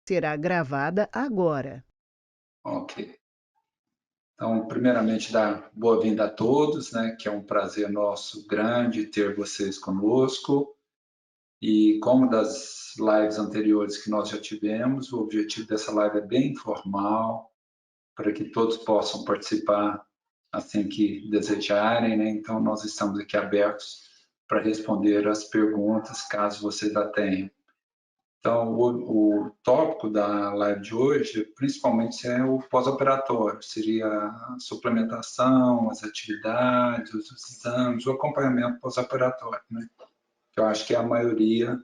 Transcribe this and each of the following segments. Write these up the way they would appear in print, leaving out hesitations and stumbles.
será gravada agora. Ok. Então, primeiramente, dar boa-vinda a todos, né? Que é um prazer nosso grande ter vocês conosco. E como das lives anteriores que nós já tivemos, o objetivo dessa live é bem informal, para que todos possam participar assim que desejarem, né? Então, nós estamos aqui abertos para responder as perguntas, caso vocês a tenham. Então, o tópico da live de hoje, principalmente, é o pós-operatório. Seria a suplementação, as atividades, os exames, o acompanhamento pós-operatório, né? Que eu acho que é a maioria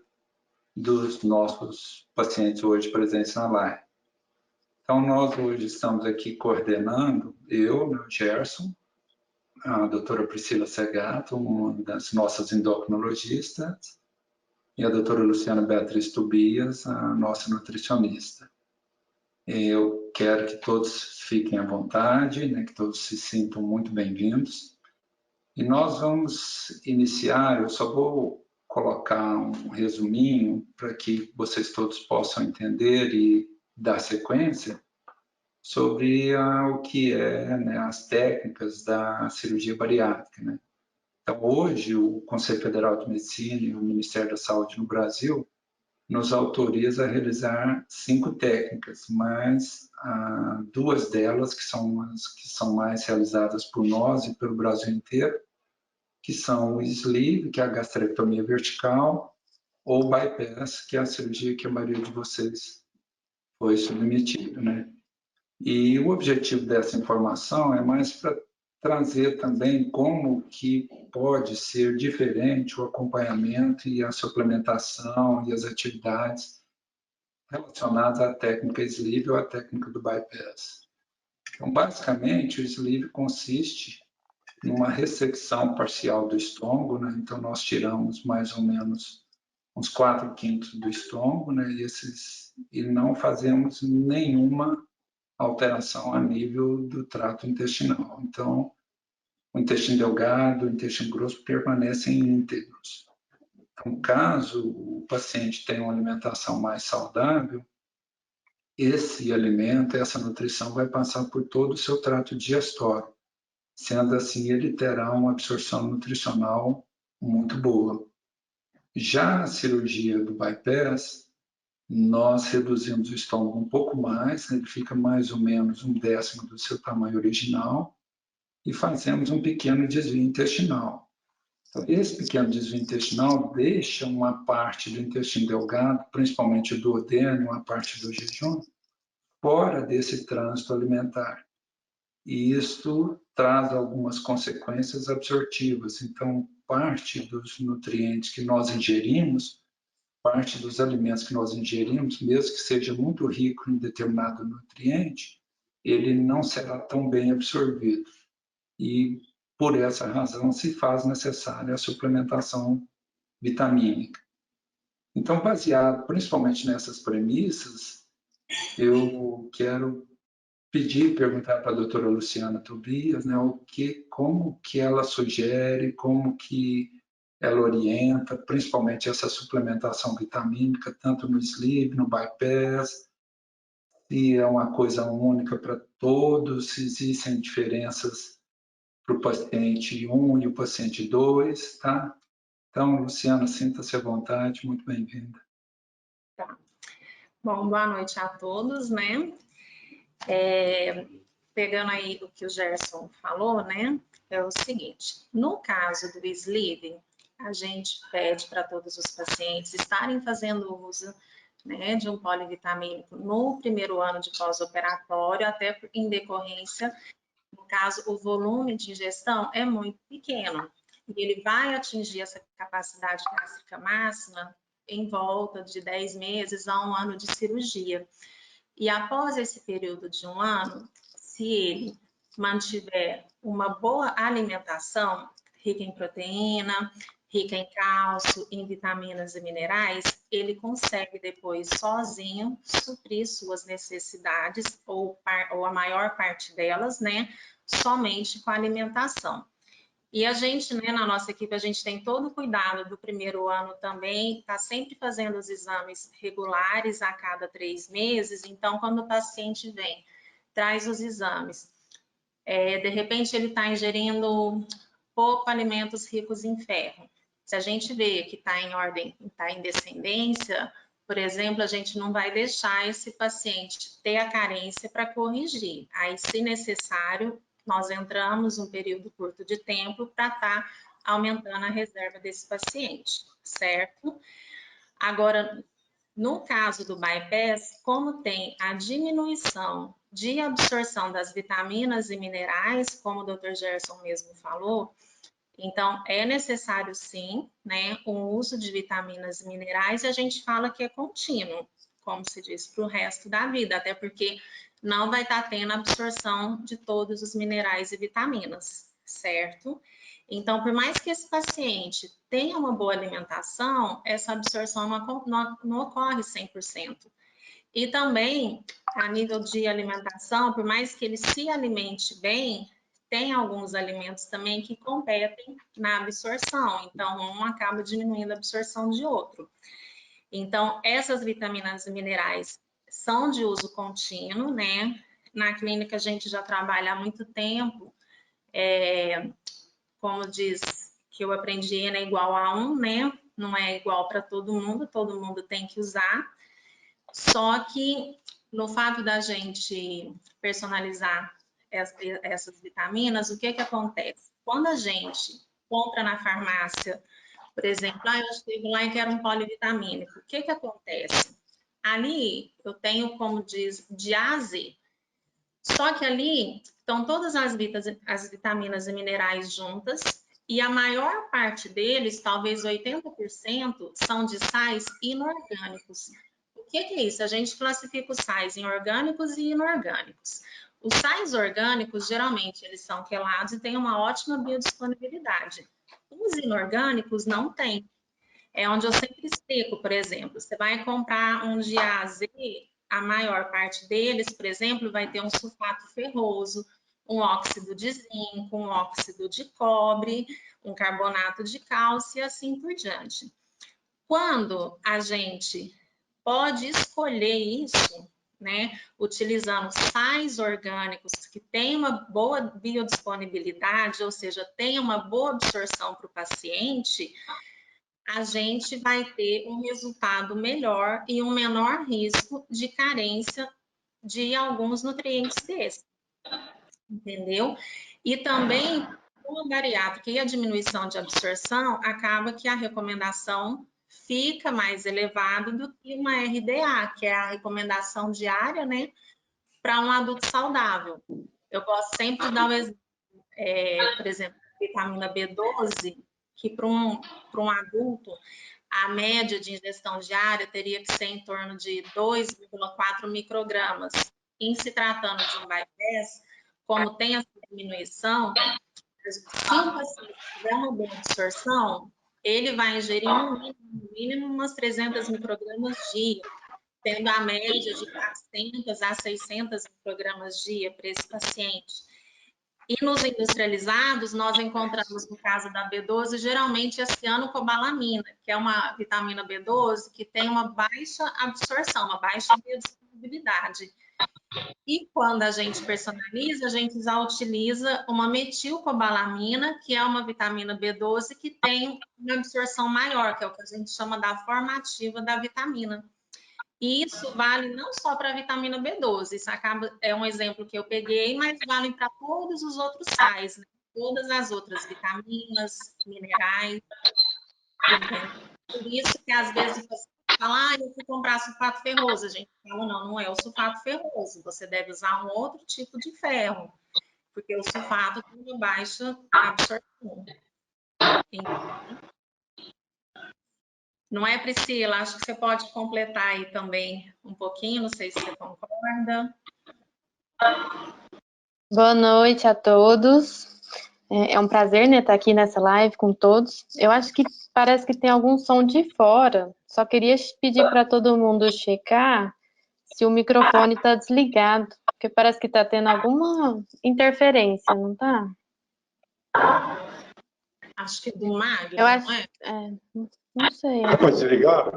dos nossos pacientes hoje presentes na live. Então, nós hoje estamos aqui coordenando, eu, o Gerson, a doutora Priscila Segato, uma das nossas endocrinologistas, e a doutora Luciana Beatriz Tobias, a nossa nutricionista. Eu quero que todos fiquem à vontade, né, que todos se sintam muito bem-vindos. E nós vamos iniciar, eu só vou colocar um resuminho para que vocês todos possam entender e dar sequência sobre o que é, né, as técnicas da cirurgia bariátrica, né? Então, hoje, o Conselho Federal de Medicina e o Ministério da Saúde no Brasil nos autoriza a realizar 5 técnicas, mas 2 delas, que são as que são mais realizadas por nós e pelo Brasil inteiro, que são o sleeve, que é a gastrectomia vertical, ou o bypass, que é a cirurgia que a maioria de vocês foi submetida, né? E o objetivo dessa informação é mais para trazer também como que pode ser diferente o acompanhamento e a suplementação e as atividades relacionadas à técnica sleeve ou à técnica do bypass. Então, basicamente, o sleeve consiste numa ressecção parcial do estômago, né? Então, nós tiramos mais ou menos uns 4/5 do estômago, né? E não fazemos nenhuma alteração a nível do trato intestinal. Então, o intestino delgado, o intestino grosso permanecem íntegros. Então, caso o paciente tenha uma alimentação mais saudável, esse alimento, essa nutrição vai passar por todo o seu trato digestório. Sendo assim, ele terá uma absorção nutricional muito boa. Já a cirurgia do bypass, nós reduzimos o estômago um pouco mais, né? Ele fica mais ou menos 1/10 do seu tamanho original e fazemos um pequeno desvio intestinal. Então, esse pequeno desvio intestinal deixa uma parte do intestino delgado, principalmente o duodeno, uma parte do jejum, fora desse trânsito alimentar. E isto traz algumas consequências absortivas. Então, parte dos nutrientes que nós ingerimos, parte dos alimentos que nós ingerimos, mesmo que seja muito rico em determinado nutriente, ele não será tão bem absorvido. E, por essa razão, se faz necessária a suplementação vitamínica. Então, baseado principalmente nessas premissas, eu quero perguntar para a doutora Luciana Tobias, né, como que ela sugere, como que ela orienta, principalmente essa suplementação vitamínica, tanto no sleeve, no bypass, se é uma coisa única para todos, se existem diferenças para o paciente 1 e o paciente 2, tá? Então, Luciana, sinta-se à vontade, muito bem-vinda. Tá. Bom, boa noite a todos, né? Pegando aí o que o Gerson falou, né? É o seguinte, no caso do sleeve, a gente pede para todos os pacientes estarem fazendo uso, né, de um polivitamínico no primeiro ano de pós-operatório, até em decorrência, no caso, o volume de ingestão é muito pequeno, e ele vai atingir essa capacidade gástrica máxima em volta de 10 meses a 1 ano de cirurgia. E após esse período de 1 ano, se ele mantiver uma boa alimentação, rica em proteína, rica em cálcio, em vitaminas e minerais, ele consegue depois sozinho suprir suas necessidades, ou a maior parte delas, né, somente com a alimentação. E a gente, né, na nossa equipe, a gente tem todo o cuidado do primeiro ano também, está sempre fazendo os exames regulares a cada 3 meses. Então, quando o paciente vem, traz os exames, de repente ele está ingerindo pouco alimentos ricos em ferro. Se a gente vê que está em ordem, está em descendência, por exemplo, a gente não vai deixar esse paciente ter a carência para corrigir. Aí, se necessário, nós entramos um período curto de tempo para estar aumentando a reserva desse paciente, certo? Agora, no caso do bypass, como tem a diminuição de absorção das vitaminas e minerais, como o Dr. Gerson mesmo falou, então é necessário sim, né, o uso de vitaminas e minerais, e a gente fala que é contínuo, como se diz, para o resto da vida, até porque não vai estar tendo absorção de todos os minerais e vitaminas, certo? Então, por mais que esse paciente tenha uma boa alimentação, essa absorção não ocorre 100%. E também, a nível de alimentação, por mais que ele se alimente bem, tem alguns alimentos também que competem na absorção, então um acaba diminuindo a absorção de outro. Então, essas vitaminas e minerais são de uso contínuo, né? Na clínica a gente já trabalha há muito tempo, como diz que eu aprendi, N é igual a 1, né? Não é igual para todo mundo tem que usar. Só que no fato da gente personalizar essas vitaminas, o que acontece? Quando a gente compra na farmácia, por exemplo, eu chego lá e quero um polivitamínico, o que acontece? Ali eu tenho, como diz, de A a Z. Só que ali estão todas as vitaminas e minerais juntas, e a maior parte deles, talvez 80%, são de sais inorgânicos. O que é isso? A gente classifica os sais em orgânicos e inorgânicos. Os sais orgânicos, geralmente, eles são quelados e têm uma ótima biodisponibilidade. Os inorgânicos não têm. É onde eu sempre explico, por exemplo, você vai comprar um de A a Z, a maior parte deles, por exemplo, vai ter um sulfato ferroso, um óxido de zinco, um óxido de cobre, um carbonato de cálcio e assim por diante. Quando a gente pode escolher isso, né, utilizando sais orgânicos que têm uma boa biodisponibilidade, ou seja, tem uma boa absorção para o paciente, a gente vai ter um resultado melhor e um menor risco de carência de alguns nutrientes desses, entendeu? E também, com a bariátrica e a diminuição de absorção, acaba que a recomendação fica mais elevada do que uma RDA, que é a recomendação diária, né, para um adulto saudável. Eu gosto sempre de dar o exemplo, por exemplo, vitamina B12, que para um adulto, a média de ingestão diária teria que ser em torno de 2,4 microgramas. Em se tratando de um bypass, como tem essa diminuição, se um paciente tiver uma boa absorção, ele vai ingerir no mínimo umas 300 microgramas dia, tendo a média de 400 a 600 microgramas dia para esse paciente. E nos industrializados, nós encontramos, no caso da B12, geralmente a cianocobalamina, que é uma vitamina B12 que tem uma baixa absorção, uma baixa biodisponibilidade. E quando a gente personaliza, a gente já utiliza uma metilcobalamina, que é uma vitamina B12 que tem uma absorção maior, que é o que a gente chama da formativa da vitamina. E isso vale não só para a vitamina B12, isso é um exemplo que eu peguei, mas vale para todos os outros sais, né? Todas as outras vitaminas, minerais, entendeu? Por isso que às vezes você fala, eu fui comprar sulfato ferroso. A gente fala, não é o sulfato ferroso, você deve usar um outro tipo de ferro, porque o sulfato tem uma baixa absorção. Então, não é, Priscila? Acho que você pode completar aí também um pouquinho, não sei se você concorda. Boa noite a todos. É um prazer, né, estar aqui nessa live com todos. Eu acho que parece que tem algum som de fora. Só queria pedir para todo mundo checar se o microfone está desligado, porque parece que está tendo alguma interferência, não está? Acho que do Magno, Eu acho, não é? não sei. Pode desligar?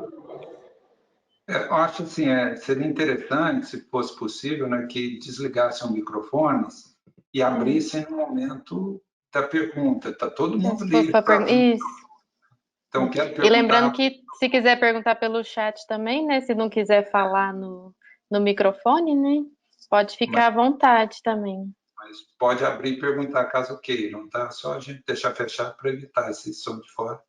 Eu acho assim, seria interessante, se fosse possível, né, que desligassem os microfones e abrissem no momento da pergunta. Está todo mundo Se fosse livre para abrir. Isso. Então, quero E perguntar. lembrando que se quiser perguntar pelo chat também, né? Se não quiser falar no microfone, né? Pode ficar à vontade também. Mas pode abrir e perguntar caso queiram, tá? Só a gente deixar fechado para evitar esse som de fora.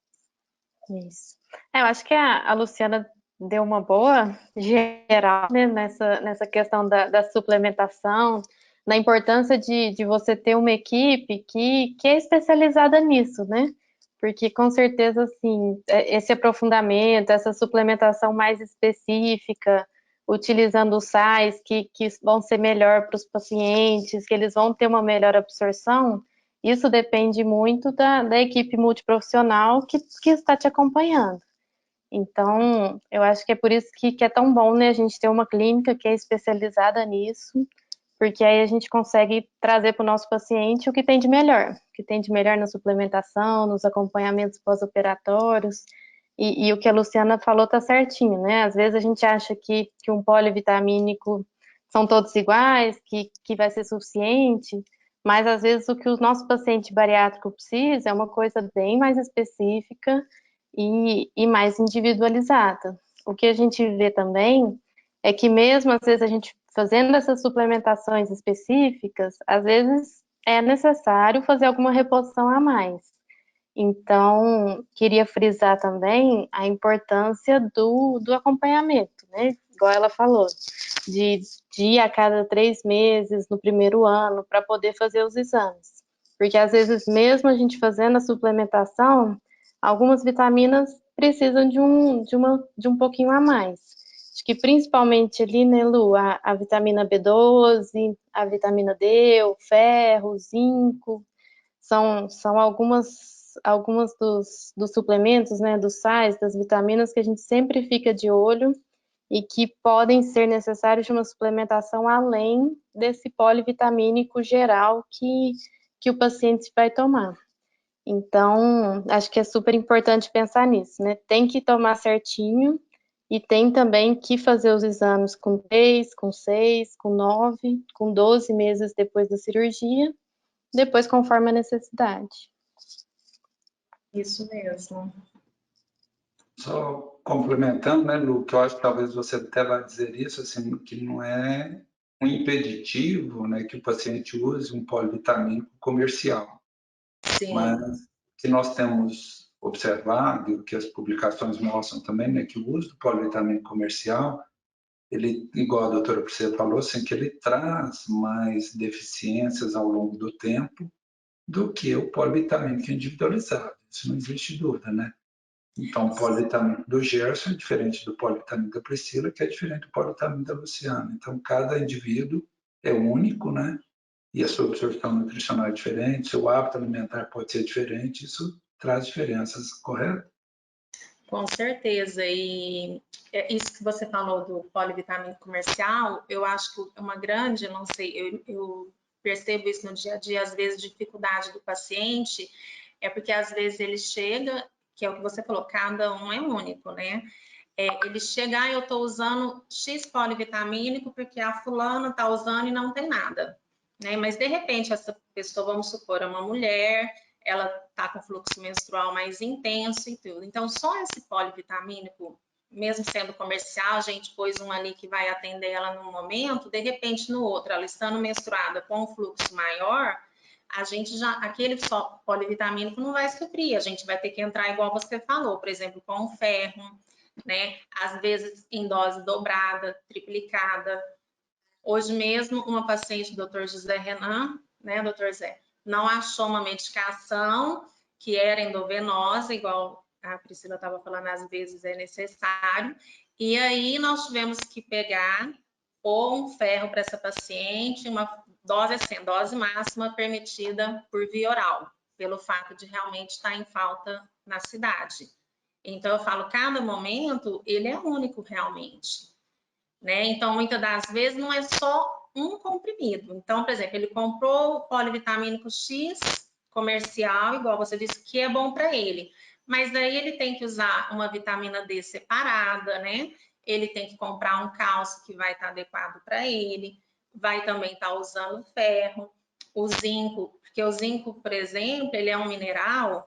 Isso. Eu acho que a Luciana deu uma boa geral, né, nessa questão da suplementação, da importância de você ter uma equipe que é especializada nisso, né? Porque com certeza, assim, esse aprofundamento, essa suplementação mais específica, utilizando os sais que vão ser melhor para os pacientes, que eles vão ter uma melhor absorção, isso depende muito da equipe multiprofissional que está te acompanhando. Então, eu acho que é por isso que é tão bom, né, a gente ter uma clínica que é especializada nisso, porque aí a gente consegue trazer para o nosso paciente o que tem de melhor, o que tem de melhor na suplementação, nos acompanhamentos pós-operatórios, e o que a Luciana falou tá certinho, né? Às vezes a gente acha que um polivitamínico são todos iguais, que vai ser suficiente, mas às vezes o que o nosso paciente bariátrico precisa é uma coisa bem mais específica e mais individualizada. O que a gente vê também é que mesmo às vezes a gente fazendo essas suplementações específicas, às vezes é necessário fazer alguma reposição a mais. Então, queria frisar também a importância do acompanhamento, né? Igual ela falou, de ir a cada 3 meses no primeiro ano para poder fazer os exames. Porque às vezes, mesmo a gente fazendo a suplementação, algumas vitaminas precisam de um pouquinho a mais. Acho que principalmente ali, né, Lu, a vitamina B12, a vitamina D, o ferro, o zinco, são algumas dos suplementos, né, dos sais, das vitaminas que a gente sempre fica de olho e que podem ser necessários de uma suplementação além desse polivitamínico geral que o paciente vai tomar. Então, acho que é super importante pensar nisso, né? Tem que tomar certinho e tem também que fazer os exames com 3, com 6, com 9, com 12 meses depois da cirurgia, depois conforme a necessidade. Isso mesmo. Só complementando, né, Lu, que eu acho que talvez você até vai dizer isso, assim, que não é um impeditivo, né, que o paciente use um polivitamínico comercial. Sim. Mas que nós temos observado, que as publicações mostram também, né, que o uso do polivitamínico comercial, ele, igual a doutora Priscila falou, assim, que ele traz mais deficiências ao longo do tempo do que o polivitamínico individualizado. Isso não existe dúvida, né? Então, o polivitamínico do Gerson é diferente do polivitamínico da Priscila, que é diferente do polivitamínico da Luciana. Então, cada indivíduo é único, né? E a sua absorção nutricional é diferente, seu hábito alimentar pode ser diferente, isso traz diferenças, correto? Com certeza, e isso que você falou do polivitamínico comercial, eu acho que uma grande, não sei, eu percebo isso no dia a dia, às vezes dificuldade do paciente, é porque às vezes ele chega, que é o que você falou, cada um é único, né? Ele chega, eu estou usando X polivitamínico porque a fulana está usando e não tem nada, né? Mas de repente essa pessoa, vamos supor, é uma mulher, ela está com fluxo menstrual mais intenso e tudo. Então, só esse polivitamínico, mesmo sendo comercial, a gente pôs um ali que vai atender ela num momento, de repente no outro, ela estando menstruada com um fluxo maior, a gente já, aquele só polivitamínico não vai suprir, a gente vai ter que entrar igual você falou, por exemplo, com ferro, né? Às vezes em dose dobrada, triplicada. Hoje mesmo, uma paciente do Dr. José Renan, né, doutor Zé, não achou uma medicação que era endovenosa, igual a Priscila estava falando, às vezes é necessário. E aí nós tivemos que pegar um ferro para essa paciente, uma dose assim, dose máxima permitida por via oral, pelo fato de realmente estar em falta na cidade. Então eu falo, cada momento ele é único realmente. Né? Então, muitas das vezes, não é só um comprimido. Então, por exemplo, ele comprou o polivitamínico X comercial, igual você disse, que é bom para ele. Mas daí ele tem que usar uma vitamina D separada, né? Ele tem que comprar um cálcio que vai estar adequado para ele, vai também estar usando ferro, o zinco, porque o zinco, por exemplo, ele é um mineral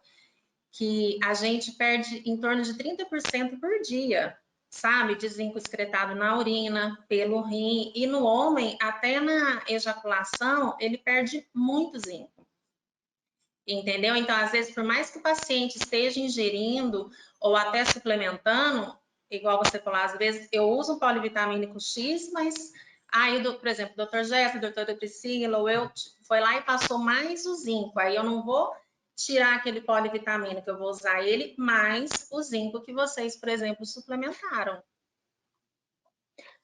que a gente perde em torno de 30% por dia, sabe? De zinco excretado na urina, pelo rim, e no homem, até na ejaculação, ele perde muito zinco. Entendeu? Então, às vezes, por mais que o paciente esteja ingerindo ou até suplementando, igual você falou, às vezes eu uso um polivitamínico X, mas aí, por exemplo, o doutor Jéssica, a doutora Priscila, ou eu foi lá e passou mais o zinco. Aí eu não vou tirar aquele polivitamínico, eu vou usar ele mais o zinco que vocês, por exemplo, suplementaram.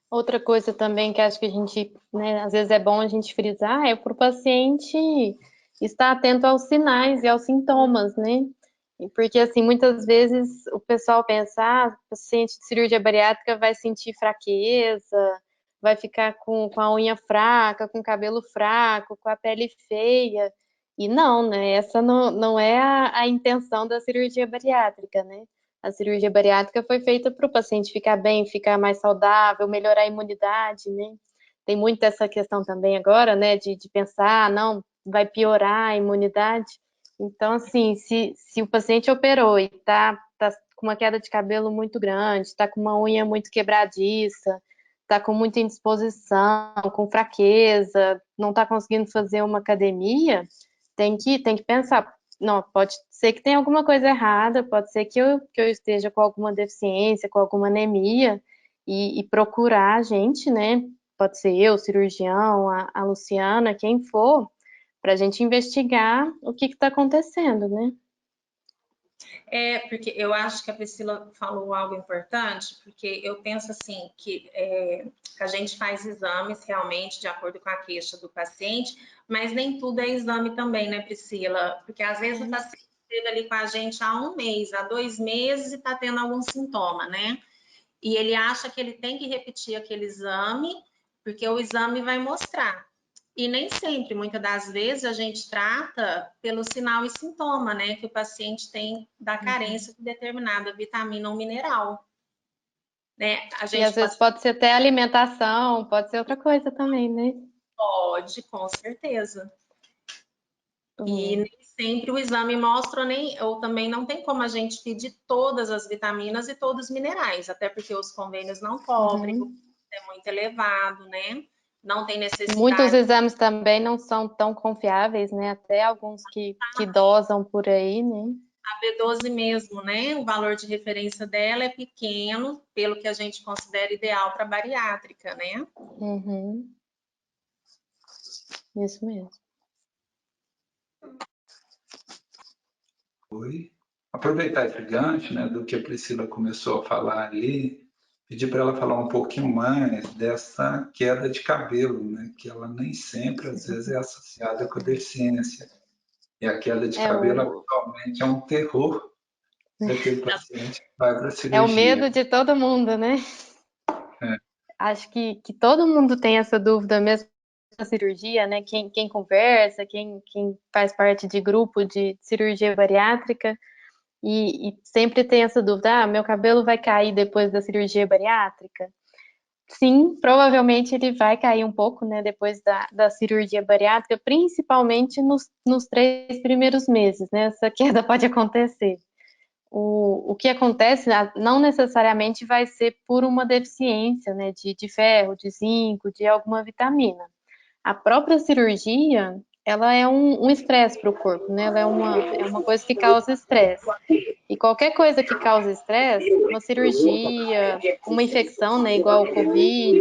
Outra coisa também que acho que a gente, né, às vezes é bom a gente frisar é para o paciente estar atento aos sinais e aos sintomas, né? Porque, assim, muitas vezes o pessoal pensa, o paciente de cirurgia bariátrica vai sentir fraqueza, vai ficar com a unha fraca, com o cabelo fraco, com a pele feia. E não, né? Essa não é a intenção da cirurgia bariátrica, né? A cirurgia bariátrica foi feita para o paciente ficar bem, ficar mais saudável, melhorar a imunidade, né? Tem muito essa questão também agora, né? De pensar, não, vai piorar a imunidade. Então, assim, se o paciente operou e tá com uma queda de cabelo muito grande, está com uma unha muito quebradiça, está com muita indisposição, com fraqueza, não está conseguindo fazer uma academia, tem que pensar, não, pode ser que tenha alguma coisa errada, pode ser que eu esteja com alguma deficiência, com alguma anemia, e procurar a gente, né? Pode ser eu, o cirurgião, a Luciana, quem for, para a gente investigar o que está acontecendo, né? Porque eu acho que a Priscila falou algo importante, porque eu penso assim, que a gente faz exames realmente de acordo com a queixa do paciente, mas nem tudo é exame também, né, Priscila? Porque às vezes o paciente esteve ali com a gente há 1 mês, há 2 meses e está tendo algum sintoma, né? E ele acha que ele tem que repetir aquele exame, porque o exame vai mostrar. E nem sempre, muitas das vezes, a gente trata pelo sinal e sintoma, né? Que o paciente tem da carência de determinada vitamina ou mineral. Né? E às vezes pode ser até alimentação, pode ser outra coisa também, né? Pode, com certeza. E nem sempre o exame mostra, ou também não tem como a gente pedir todas as vitaminas e todos os minerais, até porque os convênios não cobrem, o custo é muito elevado, né? Não tem necessidade. Muitos exames também não são tão confiáveis, né? Até alguns que dosam por aí, né? A B12 mesmo, né? O valor de referência dela é pequeno, pelo que a gente considera ideal para bariátrica, né? Isso mesmo. Aproveitar esse gancho, né, do que a Priscila começou a falar ali, pedir para ela falar um pouquinho mais dessa queda de cabelo, né, que ela nem sempre, às vezes, é associada com a deficiência. E a queda de cabelo, habitualmente, é um terror daquele paciente que vai para a cirurgia. É o medo de todo mundo, né? Acho que todo mundo tem essa dúvida mesmo na cirurgia, né? Quem conversa, quem faz parte de grupo de cirurgia bariátrica e sempre tem essa dúvida, meu cabelo vai cair depois da cirurgia bariátrica? Sim, provavelmente ele vai cair um pouco, né, depois da cirurgia bariátrica, principalmente nos 3 primeiros meses, né? Essa queda pode acontecer. O que acontece não necessariamente vai ser por uma deficiência, né, de ferro, de zinco, de alguma vitamina. A própria cirurgia, ela é um estresse para o corpo, né? Ela é uma coisa que causa estresse. E qualquer coisa que causa estresse, uma cirurgia, uma infecção, né, igual o Covid,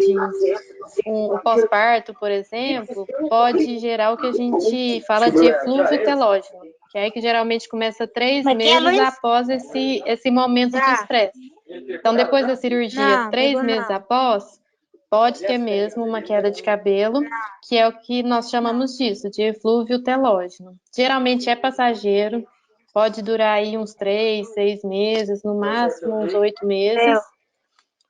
o pós-parto, por exemplo, pode gerar o que a gente fala de eflúvio telógeno, que é aí que geralmente começa 3 meses após esse momento de estresse. Então, depois da cirurgia, 3 meses após, pode ter mesmo uma queda de cabelo, que é o que nós chamamos disso, de eflúvio telógeno. Geralmente é passageiro, pode durar aí uns 3, 6 meses, no máximo uns 8 meses.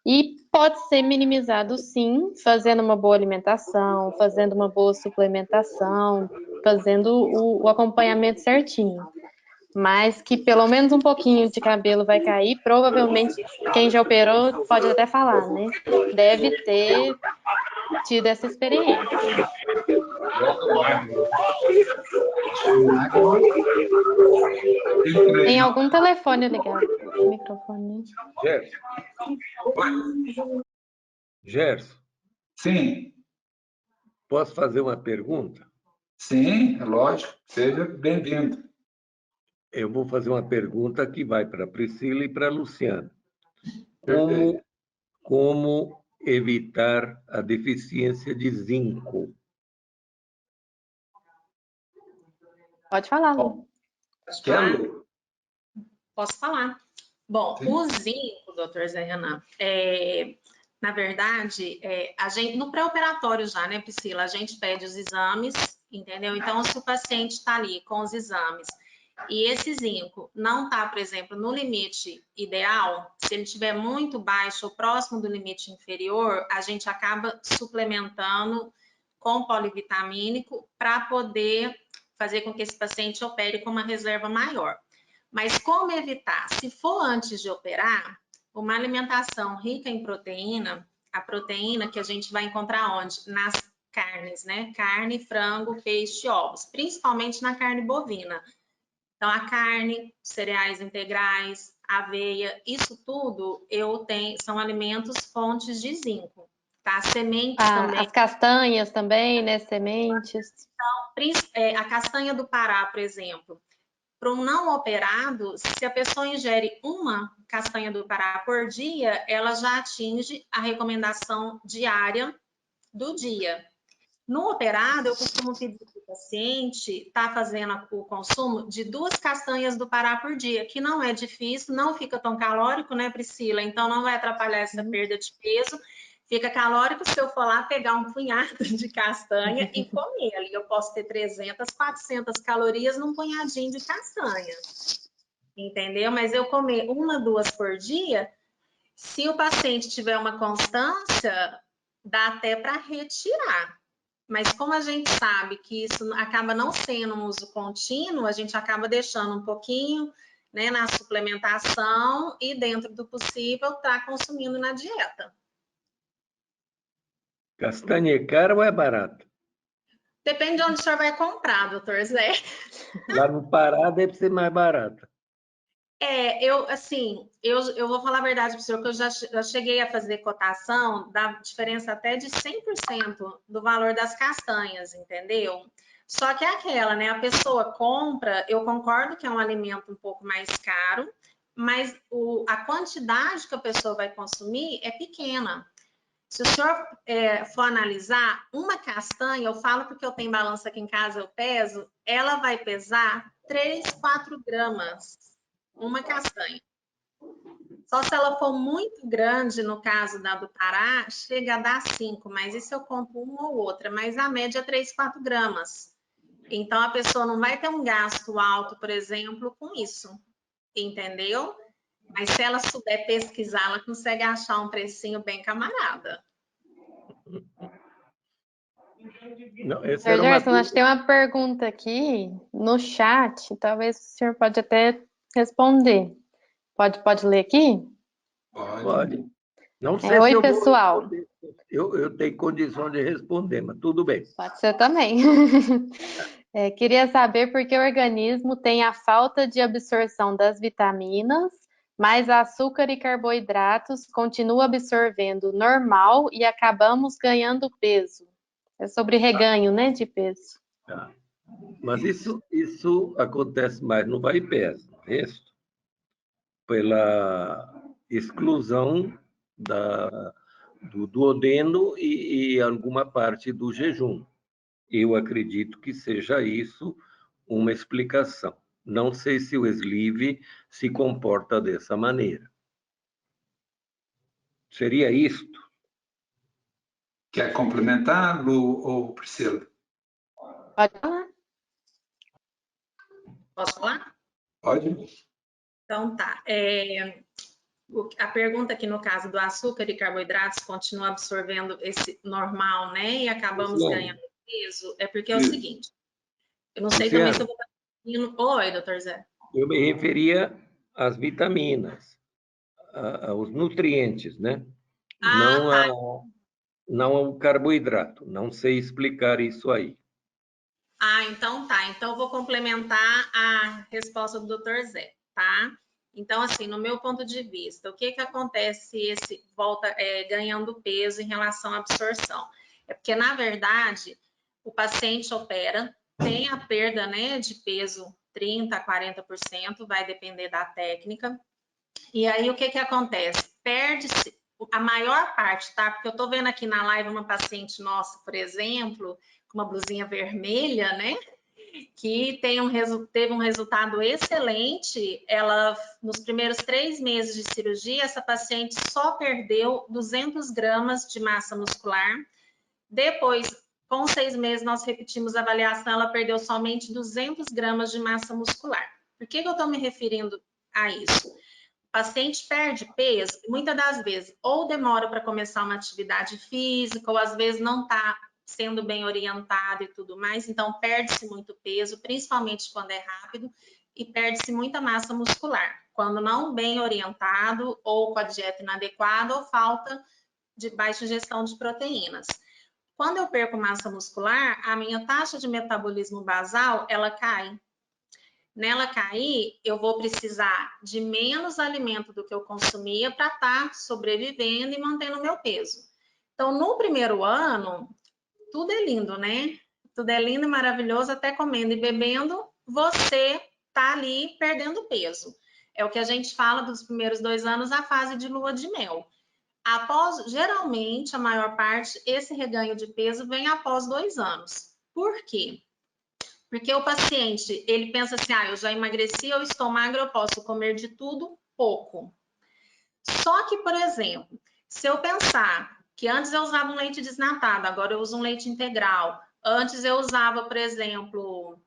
E pode ser minimizado, sim, fazendo uma boa alimentação, fazendo uma boa suplementação, fazendo o acompanhamento certinho. Mas que pelo menos um pouquinho de cabelo vai cair, provavelmente quem já operou pode até falar, né? Deve ter tido essa experiência. Tem algum telefone ligado? O microfone. Gerson, Sim, posso fazer uma pergunta? sim, é lógico. Seja bem-vindo. Eu vou fazer uma pergunta que vai para a Priscila e para a Luciana. Perfeito. Como evitar a deficiência de zinco? Pode falar, Lu. Quero? Posso falar? Bom, Sim. o zinco, doutor Zé Renan, na verdade, a gente, no pré-operatório já, né, Priscila, a gente pede os exames, entendeu? Então, se o paciente está ali com os exames e esse zinco não está, por exemplo, no limite ideal, se ele estiver muito baixo ou próximo do limite inferior, a gente acaba suplementando com polivitamínico para poder fazer com que esse paciente opere com uma reserva maior. Mas como evitar? Se for antes de operar, uma alimentação rica em proteína, a proteína que a gente vai encontrar onde? Nas carnes, né? Carne, frango, peixe, ovos, principalmente na carne bovina. Então, a carne, cereais integrais, aveia, isso tudo são alimentos fontes de zinco, tá? Sementes também. As castanhas também, né? Sementes. A castanha do Pará, por exemplo. Para um não operado, se a pessoa ingere uma castanha do Pará por dia, ela já atinge a recomendação diária do dia. No operado, eu costumo pedir para o paciente estar fazendo o consumo de 2 castanhas do Pará por dia, que não é difícil, não fica tão calórico, né, Priscila? Então, não vai atrapalhar essa perda de peso. Fica calórico se eu for lá pegar um punhado de castanha e comer. Ali eu posso ter 300, 400 calorias num punhadinho de castanha. Entendeu? Mas eu comer 1, 2 por dia, se o paciente tiver uma constância, dá até para retirar. Mas como a gente sabe que isso acaba não sendo um uso contínuo, a gente acaba deixando um pouquinho, né, na suplementação e, dentro do possível, tá consumindo na dieta. Castanha é cara ou é barata? Depende de onde o senhor vai comprar, doutor Zé. Lá no Pará deve ser mais barata. Eu vou falar a verdade para o senhor, que eu já cheguei a fazer cotação da diferença até de 100% do valor das castanhas, entendeu? Só que é aquela, né? A pessoa compra, eu concordo que é um alimento um pouco mais caro, mas a quantidade que a pessoa vai consumir é pequena. Se o senhor for analisar, uma castanha, eu falo porque eu tenho balança aqui em casa, eu peso, ela vai pesar 3, 4 gramas. Uma castanha. Só se ela for muito grande, no caso da do Pará, chega a dar 5, mas isso eu compro uma ou outra, mas a média é 3, 4 gramas. Então, a pessoa não vai ter um gasto alto, por exemplo, com isso, entendeu? Mas se ela souber pesquisar, ela consegue achar um precinho bem camarada. Não, essa Sr. era uma Gerson, acho que tem uma pergunta aqui no chat, talvez o senhor pode até responder. Pode ler aqui? Pode. Não sei se Oi, eu vou pessoal. responder. Eu tenho condição de responder, mas tudo bem. Pode ser também. Queria saber por que o organismo tem a falta de absorção das vitaminas, mas açúcar e carboidratos continua absorvendo normal e acabamos ganhando peso. É sobre reganho, né, de peso. Tá. Mas isso acontece mais no bypass, no resto, pela exclusão do duodeno e alguma parte do jejum. Eu acredito que seja isso uma explicação. Não sei se o sleeve se comporta dessa maneira. Seria isto? Quer complementar, Lu ou Priscila? Pode falar. Posso falar? Pode. Então, tá. A pergunta aqui, no caso do açúcar e carboidratos, continua absorvendo esse normal, né? E acabamos ganhando peso, é porque é o seguinte: Eu não sei Luciana, também se eu vou estar... Oi, doutor Zé. eu me referia às vitaminas, aos nutrientes, né? Ah, tá. Não ao carboidrato. Não sei explicar isso aí. Ah, então tá. Então eu vou complementar a resposta do Dr. Zé, tá? Então, assim, no meu ponto de vista, o que que acontece esse volta ganhando peso em relação à absorção? É porque, na verdade, o paciente opera, tem a perda, né, de peso 30% a 40%, vai depender da técnica. E aí, o que que acontece? Perde-se a maior parte, tá? Porque eu tô vendo aqui na live uma paciente nossa, por exemplo, com uma blusinha vermelha, né? Que teve um resultado excelente. Ela, nos primeiros 3 meses de cirurgia, essa paciente só perdeu 200 gramas de massa muscular. Depois, com 6 meses, nós repetimos a avaliação, ela perdeu somente 200 gramas de massa muscular. Por que eu estou me referindo a isso? O paciente perde peso, muitas das vezes, ou demora para começar uma atividade física, ou às vezes não está sendo bem orientado e tudo mais, então perde-se muito peso, principalmente quando é rápido, e perde-se muita massa muscular, quando não bem orientado, ou com a dieta inadequada, ou falta de baixa ingestão de proteínas. Quando eu perco massa muscular, a minha taxa de metabolismo basal, ela cai. Nela cair, eu vou precisar de menos alimento do que eu consumia para estar sobrevivendo e mantendo o meu peso. Então, no primeiro ano, tudo é lindo, né? Tudo é lindo e maravilhoso, até comendo e bebendo, você tá ali perdendo peso. É o que a gente fala dos primeiros 2 anos, a fase de lua de mel. Geralmente, a maior parte, esse reganho de peso vem após 2 anos. Por quê? Porque o paciente, ele pensa assim, eu já emagreci, eu estou magro, eu posso comer de tudo, pouco. Só que, por exemplo, se eu pensar que antes eu usava um leite desnatado, agora eu uso um leite integral. Antes eu usava, por exemplo,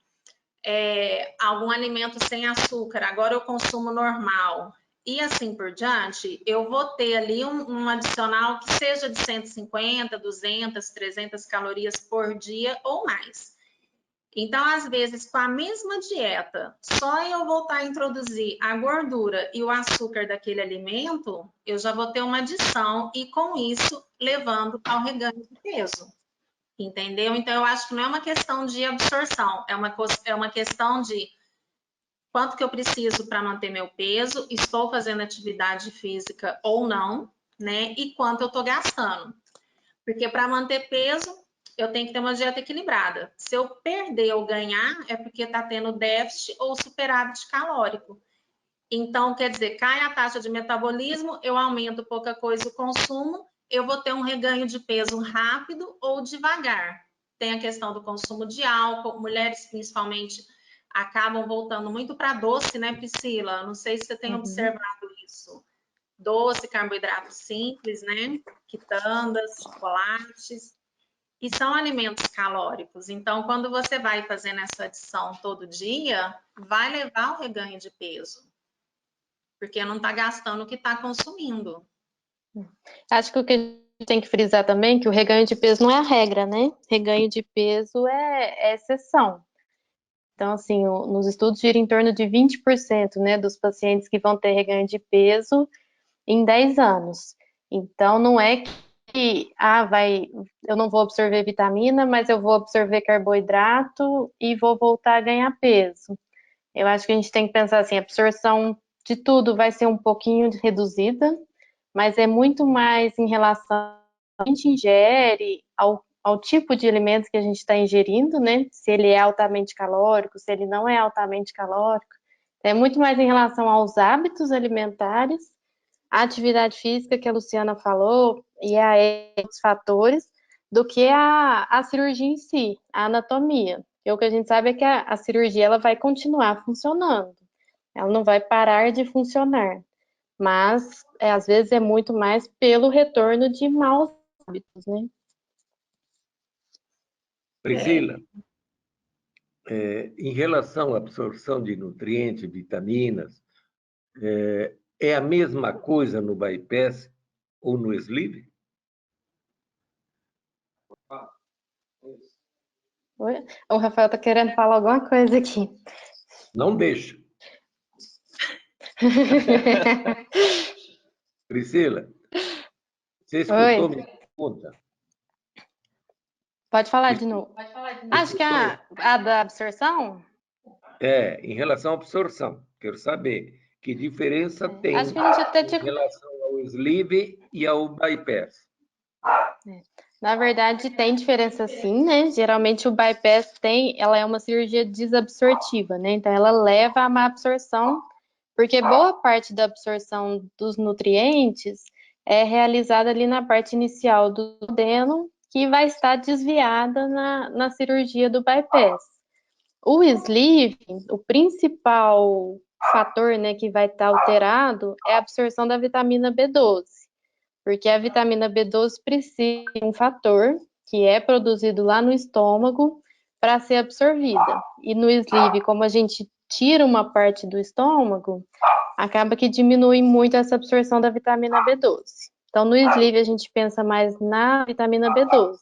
algum alimento sem açúcar, agora eu consumo normal. E assim por diante, eu vou ter ali um adicional que seja de 150, 200, 300 calorias por dia ou mais. Então, às vezes, com a mesma dieta, só eu voltar a introduzir a gordura e o açúcar daquele alimento, eu já vou ter uma adição e, com isso, levando ao reganho de peso. Entendeu? Então, eu acho que não é uma questão de absorção, é uma questão de quanto que eu preciso para manter meu peso, estou fazendo atividade física ou não, né? E quanto eu estou gastando. Porque para manter peso, eu tenho que ter uma dieta equilibrada. Se eu perder ou ganhar, é porque está tendo déficit ou superávit calórico. Então, quer dizer, cai a taxa de metabolismo, eu aumento pouca coisa o consumo, eu vou ter um reganho de peso rápido ou devagar. Tem a questão do consumo de álcool, mulheres principalmente acabam voltando muito para doce, né, Priscila? Não sei se você tem observado isso. Doce, carboidrato simples, né? Quitandas, chocolates. E são alimentos calóricos. Então, quando você vai fazendo essa adição todo dia, vai levar ao reganho de peso. Porque não está gastando o que está consumindo. Acho que o que a gente tem que frisar também é que o reganho de peso não é a regra, né? Reganho de peso é exceção. Então, assim, nos estudos gira em torno de 20%, né, dos pacientes que vão ter reganho de peso em 10 anos. Então, não é que, eu não vou absorver vitamina, mas eu vou absorver carboidrato e vou voltar a ganhar peso. Eu acho que a gente tem que pensar assim, a absorção de tudo vai ser um pouquinho reduzida, mas é muito mais em relação ao que a gente ingere, ao tipo de alimentos que a gente está ingerindo, né? Se ele é altamente calórico, se ele não é altamente calórico. É muito mais em relação aos hábitos alimentares, a atividade física que a Luciana falou e a outros fatores, do que a cirurgia em si, a anatomia. Porque o que a gente sabe é que a cirurgia ela vai continuar funcionando, ela não vai parar de funcionar, mas às vezes é muito mais pelo retorno de maus hábitos, né? Priscila, em relação à absorção de nutrientes, vitaminas, é a mesma coisa no bypass ou no sleeve? Oi? O Rafael tá querendo falar alguma coisa aqui. Não deixa. Priscila, você escutou Oi, minha pergunta? pode falar de novo. Acho que Escutou? a da absorção? Em relação à absorção, quero saber que diferença Acho tem que a gente até em tinha. relação ao sleeve e ao bypass. Na verdade, tem diferença sim, né? Geralmente o bypass ela é uma cirurgia desabsortiva, né? Então ela leva a má absorção, porque boa parte da absorção dos nutrientes é realizada ali na parte inicial do duodeno, que vai estar desviada na cirurgia do bypass. O sleeve, o principal fator, né, que vai estar alterado é a absorção da vitamina B12. Porque a vitamina B12 precisa de um fator que é produzido lá no estômago para ser absorvida. E no sleeve, como a gente tira uma parte do estômago, acaba que diminui muito essa absorção da vitamina B12. Então, no sleeve, a gente pensa mais na vitamina B12.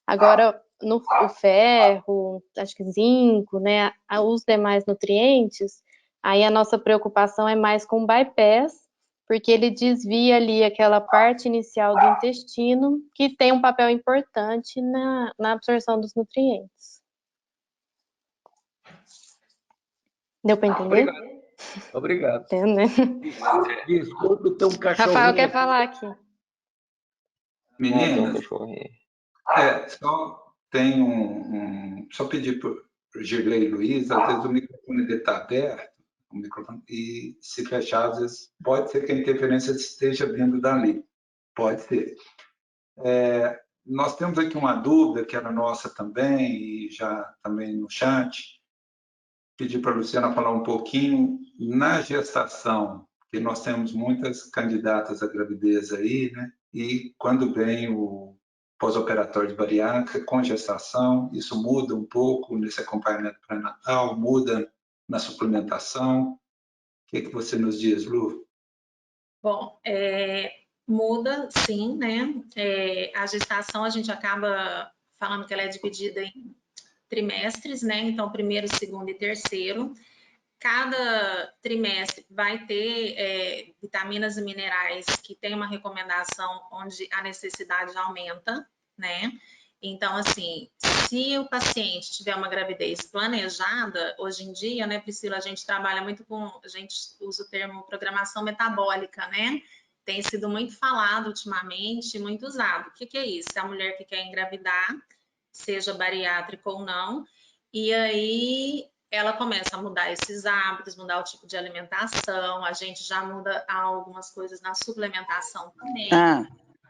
Agora, o ferro, acho que zinco, né, os demais nutrientes, aí a nossa preocupação é mais com o bypass, porque ele desvia ali aquela parte inicial do intestino, que tem um papel importante na absorção dos nutrientes. Deu para entender? Obrigado. Entendeu, né? Desculpe, tem um Rafael cachorrinho. quer falar aqui. Meninas, só tem só pedir para o Girlei e Luiz, às vezes o microfone dele está aberto, o microfone, e se fechar, às vezes pode ser que a interferência esteja vindo dali. Pode ser. Nós temos aqui uma dúvida que era nossa também, e já também no chat. Pedir para a Luciana falar um pouquinho na gestação, que nós temos muitas candidatas à gravidez aí, né? E quando vem o pós-operatório de bariátrica com gestação, isso muda um pouco nesse acompanhamento pré-natal, muda na suplementação. O que você nos diz, Lu? Bom, muda sim, né? A gestação a gente acaba falando que ela é dividida em trimestres, né? Então, primeiro, segundo e terceiro. Cada trimestre vai ter vitaminas e minerais que tem uma recomendação onde a necessidade aumenta, né? Então, assim, se o paciente tiver uma gravidez planejada, hoje em dia, né, Priscila, a gente trabalha muito a gente usa o termo programação metabólica, né? Tem sido muito falado ultimamente, muito usado. O que é isso? É a mulher que quer engravidar, seja bariátrica ou não, e aí ela começa a mudar esses hábitos, mudar o tipo de alimentação, a gente já muda algumas coisas na suplementação também.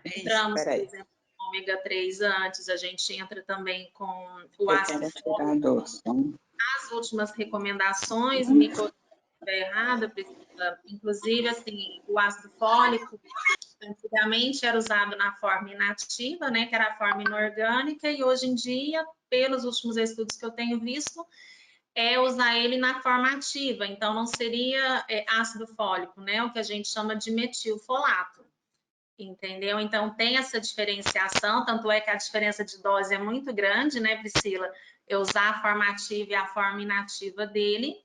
Entramos, por exemplo, no ômega 3 antes, a gente entra também com o ácido fólico. As últimas recomendações, me corrija se estiver errada, Priscila, inclusive, assim, o ácido fólico, antigamente era usado na forma inativa, né, que era a forma inorgânica, e hoje em dia, pelos últimos estudos que eu tenho visto, é usar ele na forma ativa, então não seria ácido fólico, né? O que a gente chama de metilfolato, entendeu? Então tem essa diferenciação, tanto é que a diferença de dose é muito grande, né, Priscila? Eu usar a forma ativa e a forma inativa dele,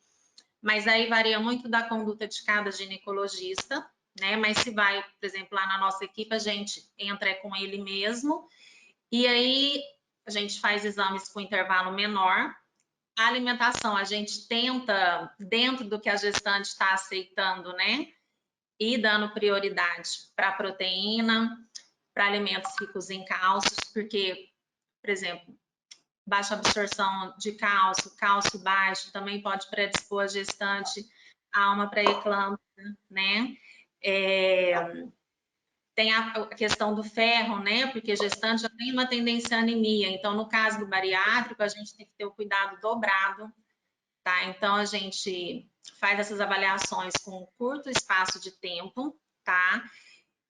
mas aí varia muito da conduta de cada ginecologista, né? Mas se vai, por exemplo, lá na nossa equipe, a gente entra com ele mesmo, e aí a gente faz exames com intervalo menor. A alimentação, a gente tenta, dentro do que a gestante está aceitando, né? E dando prioridade para proteína, para alimentos ricos em cálcios, porque, por exemplo, baixa absorção de cálcio, cálcio baixo, também pode predispor a gestante a uma pré-eclâmpsia, né? Tem a questão do ferro, né? Porque a gestante já tem uma tendência à anemia. Então, no caso do bariátrico, a gente tem que ter o cuidado dobrado, tá? Então, a gente faz essas avaliações com um curto espaço de tempo, tá?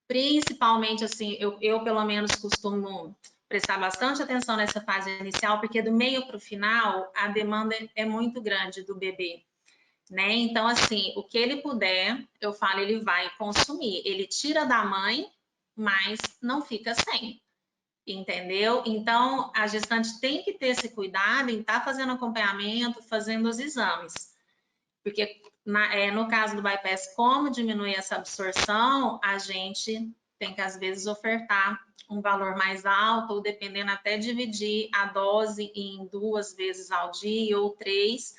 Principalmente, assim, eu pelo menos costumo prestar bastante atenção nessa fase inicial, porque do meio para o final, a demanda é muito grande do bebê, né? Então, assim, o que ele puder, eu falo, ele vai consumir. Ele tira da mãe, mas não fica sem. entendeu? Então, a gestante tem que ter esse cuidado em estar fazendo acompanhamento, fazendo os exames. Porque no caso do bypass, como diminuir essa absorção, a gente tem que, às vezes, ofertar um valor mais alto, ou dependendo até dividir a dose em 2 vezes ao dia ou 3,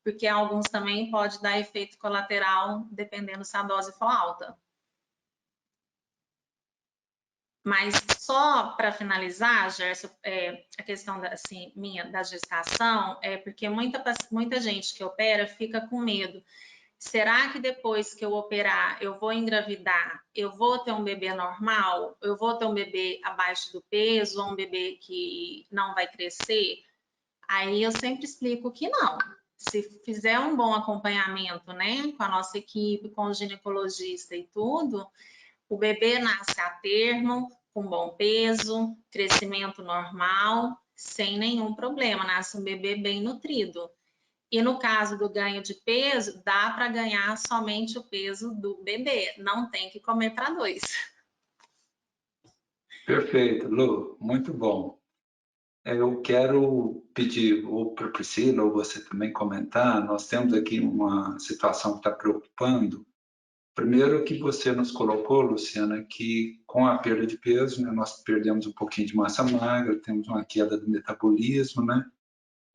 porque alguns também pode dar efeito colateral, dependendo se a dose for alta. Mas só para finalizar, Gerson, a questão assim, da gestação, porque muita gente que opera fica com medo. Será que depois que eu operar, eu vou engravidar, eu vou ter um bebê normal? Eu vou ter um bebê abaixo do peso, ou um bebê que não vai crescer? Aí eu sempre explico que não. Se fizer um bom acompanhamento, né, com a nossa equipe, com o ginecologista e tudo, o bebê nasce a termo, com bom peso, crescimento normal, sem nenhum problema, nasce um bebê bem nutrido. E no caso do ganho de peso, dá para ganhar somente o peso do bebê, não tem que comer para 2. Perfeito, Lu, muito bom. Eu quero pedir ou para a Priscila ou você também comentar, nós temos aqui uma situação que está preocupando. Primeiro que você nos colocou, Luciana, que com a perda de peso, né, nós perdemos um pouquinho de massa magra, temos uma queda do metabolismo, né?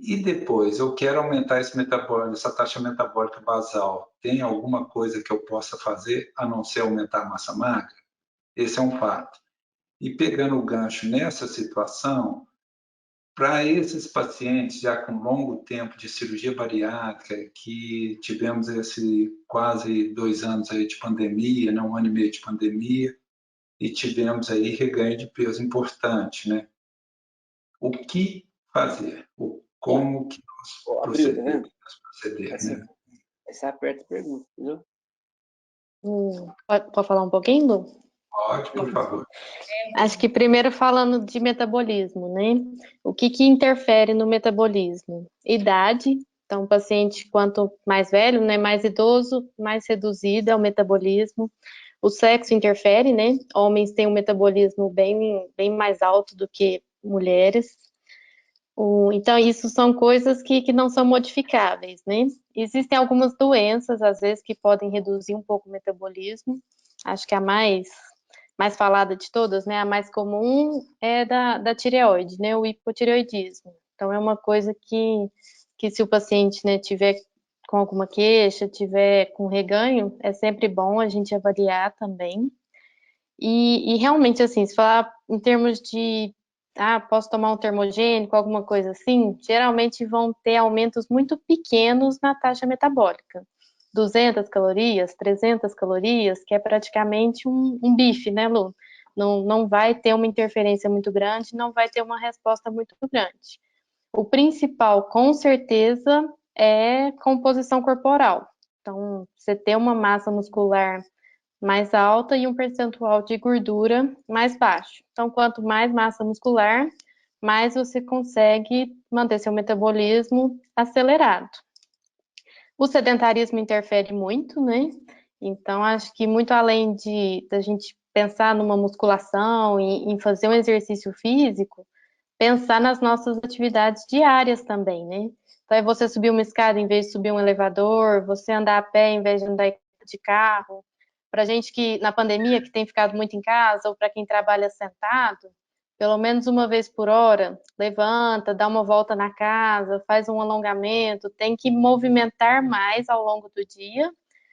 E depois, eu quero aumentar essa taxa metabólica basal. Tem alguma coisa que eu possa fazer a não ser aumentar a massa magra? Esse é um fato. E pegando o gancho nessa situação, para esses pacientes já com longo tempo de cirurgia bariátrica, que tivemos esse quase 2 anos aí de pandemia, né, 1 ano e meio de pandemia, e tivemos aí reganho de peso importante, né? O que fazer? Como que nós proceder, né? Essa aperta a pergunta, entendeu? Pode falar um pouquinho, Lu? Pode, por favor. Acho que primeiro falando de metabolismo, né? O que interfere no metabolismo? Idade. Então, o paciente, quanto mais velho, né, mais idoso, mais reduzido é o metabolismo. O sexo interfere, né? Homens têm um metabolismo bem mais alto do que mulheres. Então, isso são coisas que não são modificáveis, né? Existem algumas doenças, às vezes, que podem reduzir um pouco o metabolismo. Acho que a mais falada de todas, né? A mais comum é da tireoide, né? O hipotireoidismo. Então, é uma coisa que se o paciente, né, tiver com alguma queixa, tiver com reganho, é sempre bom a gente avaliar também. E realmente, assim, se falar em termos de posso tomar um termogênico, alguma coisa assim, geralmente vão ter aumentos muito pequenos na taxa metabólica. 200 calorias, 300 calorias, que é praticamente um bife, né, Lu? Não vai ter uma interferência muito grande, não vai ter uma resposta muito grande. O principal, com certeza, é composição corporal. Então, você ter uma massa muscular mais alta e um percentual de gordura mais baixo. Então, quanto mais massa muscular, mais você consegue manter seu metabolismo acelerado. O sedentarismo interfere muito, né? Então, acho que muito além da gente pensar numa musculação e em fazer um exercício físico, pensar nas nossas atividades diárias também, né? Então, é você subir uma escada em vez de subir um elevador, você andar a pé em vez de andar de carro. Para gente que, na pandemia, que tem ficado muito em casa, ou para quem trabalha sentado, pelo menos uma vez por hora, levanta, dá uma volta na casa, faz um alongamento, tem que movimentar mais ao longo do dia,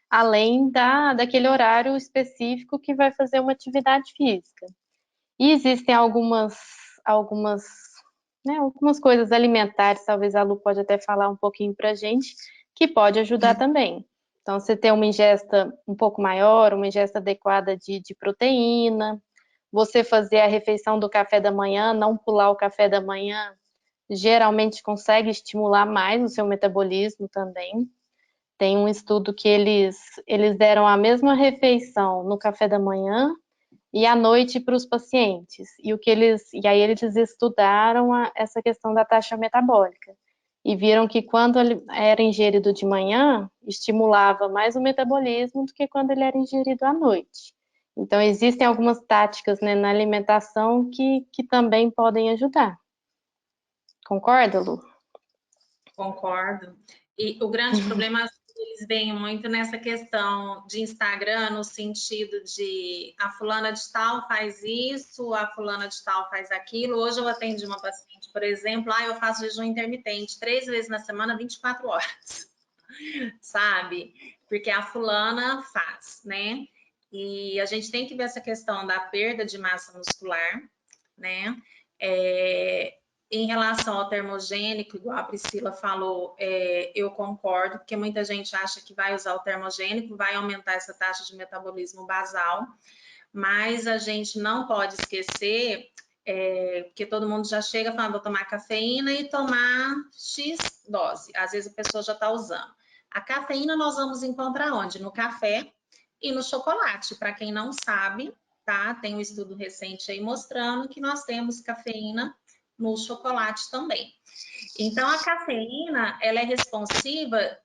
além daquele horário específico que vai fazer uma atividade física. E existem algumas coisas alimentares, talvez a Lu pode até falar um pouquinho para a gente, que pode ajudar também. Então, você ter uma ingesta um pouco maior, uma ingesta adequada de proteína, você fazer a refeição do café da manhã, não pular o café da manhã, geralmente consegue estimular mais o seu metabolismo também. Tem um estudo que eles deram a mesma refeição no café da manhã e à noite para os pacientes. E aí eles estudaram essa questão da taxa metabólica. E viram que quando ele era ingerido de manhã, estimulava mais o metabolismo do que quando ele era ingerido à noite. Então, existem algumas táticas, né, na alimentação que também podem ajudar. Concorda, Lu? Concordo. E o grande problema, eles veem muito nessa questão de Instagram, no sentido de a fulana de tal faz isso, a fulana de tal faz aquilo. Hoje eu atendi uma paciente, por exemplo, eu faço jejum intermitente 3 vezes na semana, 24 horas, sabe? Porque a fulana faz, né? E a gente tem que ver essa questão da perda de massa muscular, né? Em relação ao termogênico, igual a Priscila falou, eu concordo, porque muita gente acha que vai usar o termogênico, vai aumentar essa taxa de metabolismo basal, mas a gente não pode esquecer, porque todo mundo já chega falando, vou tomar cafeína e tomar X dose, às vezes a pessoa já está usando. A cafeína nós vamos encontrar onde? No café e no chocolate. Para quem não sabe, tá? Tem um estudo recente aí mostrando que nós temos cafeína no chocolate também. Então, a cafeína, ela é responsiva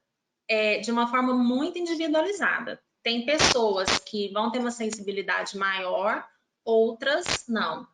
de uma forma muito individualizada. Tem pessoas que vão ter uma sensibilidade maior, outras não.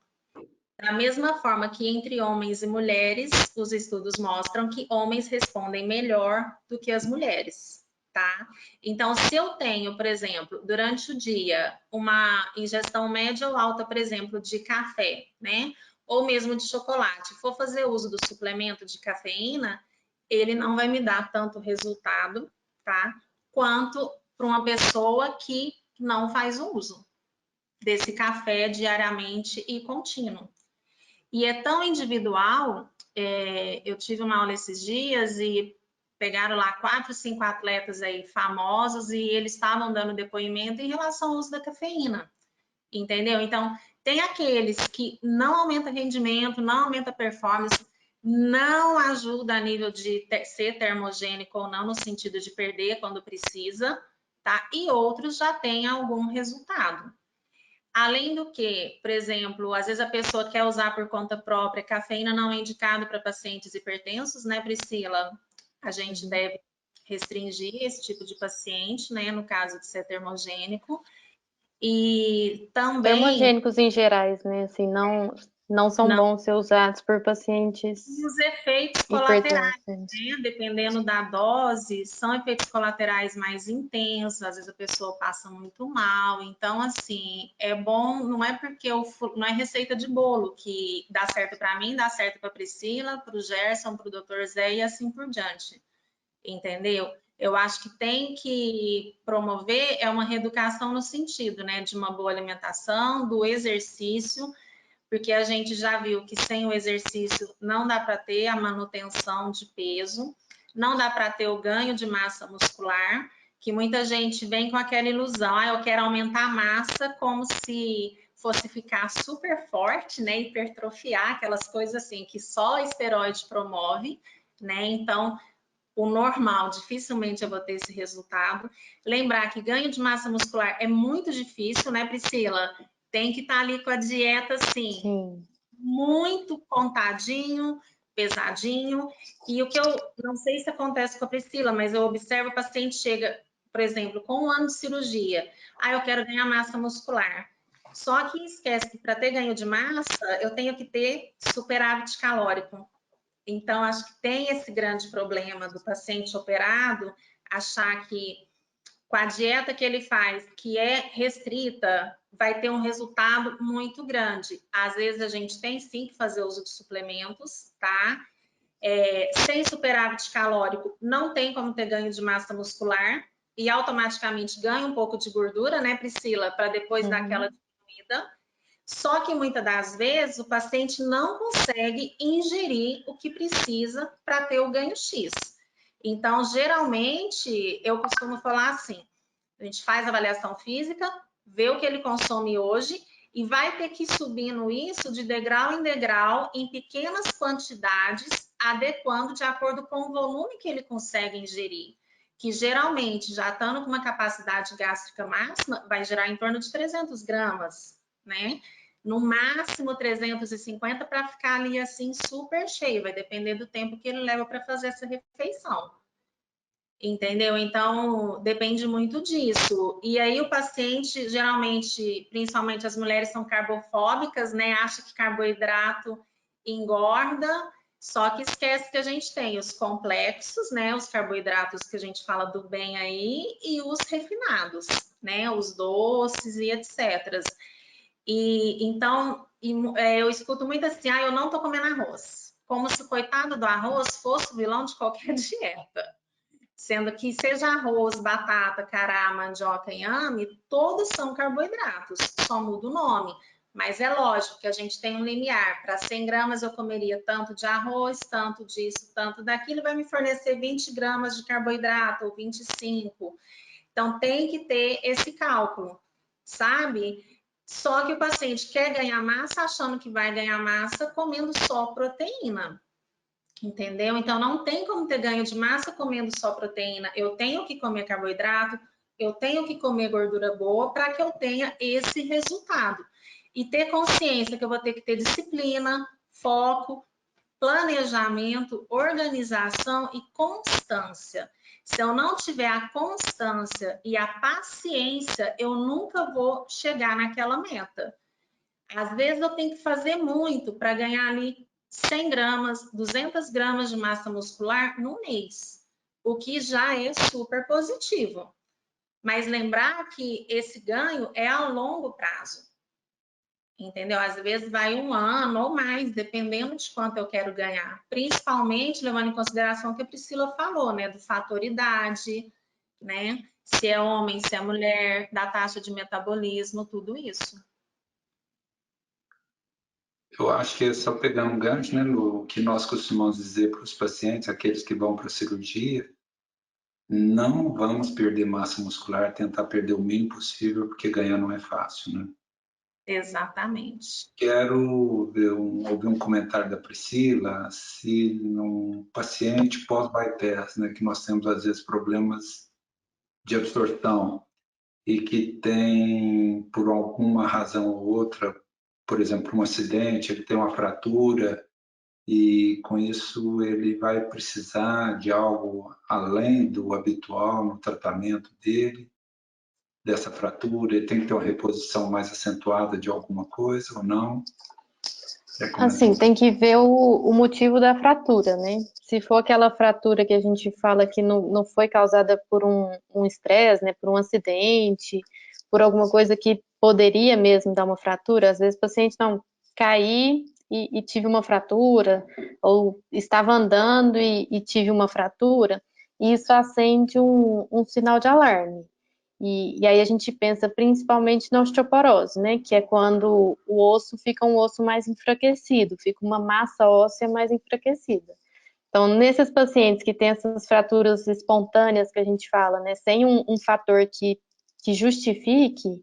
Da mesma forma que entre homens e mulheres, os estudos mostram que homens respondem melhor do que as mulheres, tá? Então, se eu tenho, por exemplo, durante o dia, uma ingestão média ou alta, por exemplo, de café, né? Ou mesmo de chocolate, for fazer uso do suplemento de cafeína, ele não vai me dar tanto resultado, tá? Quanto para uma pessoa que não faz uso desse café diariamente e contínuo. E é tão individual, eu tive uma aula esses dias e pegaram lá 4, 5 atletas aí famosos e eles estavam dando depoimento em relação ao uso da cafeína, entendeu? Então, tem aqueles que não aumenta rendimento, não aumenta performance, não ajuda a nível de ser termogênico ou não, no sentido de perder quando precisa, tá? E outros já têm algum resultado. Além do que, por exemplo, às vezes a pessoa quer usar por conta própria, cafeína não é indicado para pacientes hipertensos, né, Priscila? A gente deve restringir esse tipo de paciente, né, no caso de ser termogênico. E também... Termogênicos em gerais, né, assim, não são bons ser usados por pacientes e os efeitos hipertensos. colaterais, né? Dependendo da dose, são efeitos colaterais mais intensos, às vezes a pessoa passa muito mal. Então, assim, é bom, não é porque não é receita de bolo que dá certo para mim, dá certo para Priscila, para o Gerson, para o Dr. Zé e assim por diante. Entendeu? Eu acho que tem que promover uma reeducação no sentido, né, de uma boa alimentação, do exercício, porque a gente já viu que sem o exercício não dá para ter a manutenção de peso, não dá para ter o ganho de massa muscular, que muita gente vem com aquela ilusão, eu quero aumentar a massa como se fosse ficar super forte, né, hipertrofiar, aquelas coisas assim que só esteroide promove, né? Então, o normal, dificilmente eu vou ter esse resultado. Lembrar que ganho de massa muscular é muito difícil, né, Priscila? Tem que estar ali com a dieta, assim, Sim. muito contadinho, pesadinho. E o que eu não sei se acontece com a Priscila, mas eu observo o paciente chega, por exemplo, com 1 ano de cirurgia. Eu quero ganhar massa muscular. Só que esquece que para ter ganho de massa, eu tenho que ter superávit calórico. Então, acho que tem esse grande problema do paciente operado achar que com a dieta que ele faz, que é restrita, vai ter um resultado muito grande. Às vezes a gente tem sim que fazer uso de suplementos, tá? Sem superávit calórico, não tem como ter ganho de massa muscular e automaticamente ganha um pouco de gordura, né, Priscila? Para depois dar aquela diminuída. Só que muitas das vezes o paciente não consegue ingerir o que precisa para ter o ganho X. Então, geralmente, eu costumo falar assim, a gente faz avaliação física, vê o que ele consome hoje e vai ter que ir subindo isso de degrau em degrau, em pequenas quantidades, adequando de acordo com o volume que ele consegue ingerir. Que geralmente, já estando com uma capacidade gástrica máxima, vai gerar em torno de 300 gramas, né? No máximo 350 para ficar ali assim super cheio, vai depender do tempo que ele leva para fazer essa refeição. Entendeu? Então, depende muito disso. E aí o paciente, geralmente, principalmente as mulheres são carbofóbicas, né? Acha que carboidrato engorda, só que esquece que a gente tem os complexos, né? Os carboidratos que a gente fala do bem aí e os refinados, né? Os doces e etc. E então, eu escuto muito assim, eu não tô comendo arroz. Como se o coitado do arroz fosse o vilão de qualquer dieta. Sendo que seja arroz, batata, cará, mandioca, inhame, todos são carboidratos, só muda o nome. Mas é lógico que a gente tem um limiar. Para 100 gramas eu comeria tanto de arroz, tanto disso, tanto daquilo, vai me fornecer 20 gramas de carboidrato ou 25. Então tem que ter esse cálculo, sabe? Só que o paciente quer ganhar massa achando que vai ganhar massa comendo só proteína. Entendeu? Então, não tem como ter ganho de massa comendo só proteína. Eu tenho que comer carboidrato, eu tenho que comer gordura boa para que eu tenha esse resultado. E ter consciência que eu vou ter que ter disciplina, foco, planejamento, organização e constância. Se eu não tiver a constância e a paciência, eu nunca vou chegar naquela meta. Às vezes eu tenho que fazer muito para ganhar ali 100 gramas, 200 gramas de massa muscular no mês, o que já é super positivo. Mas lembrar que esse ganho é a longo prazo, entendeu? Às vezes vai 1 ano ou mais, dependendo de quanto eu quero ganhar. Principalmente levando em consideração o que a Priscila falou, né? Do fator idade, né? Se é homem, se é mulher, da taxa de metabolismo, tudo isso. Eu acho que é só pegar um gancho, né, Lu? O que nós costumamos dizer para os pacientes, aqueles que vão para a cirurgia, não vamos perder massa muscular, tentar perder o mínimo possível, porque ganhar não é fácil, né? Exatamente. Quero ouvir um comentário da Priscila, se num paciente pós-bypass, né, que nós temos às vezes problemas de absorção e que tem, por alguma razão ou outra, por exemplo, um acidente, ele tem uma fratura e com isso ele vai precisar de algo além do habitual no tratamento dele, dessa fratura, ele tem que ter uma reposição mais acentuada de alguma coisa ou não? Assim, tem que ver o motivo da fratura, né? Se for aquela fratura que a gente fala que não foi causada por um estresse, né? Por um acidente, por alguma coisa que poderia mesmo dar uma fratura, às vezes o paciente não caí e tive uma fratura, ou estava andando e tive uma fratura, e isso acende um sinal de alarme. E aí a gente pensa principalmente na osteoporose, né? Que é quando o osso fica um osso mais enfraquecido, fica uma massa óssea mais enfraquecida. Então, nesses pacientes que têm essas fraturas espontâneas que a gente fala, né? Sem um fator que justifique,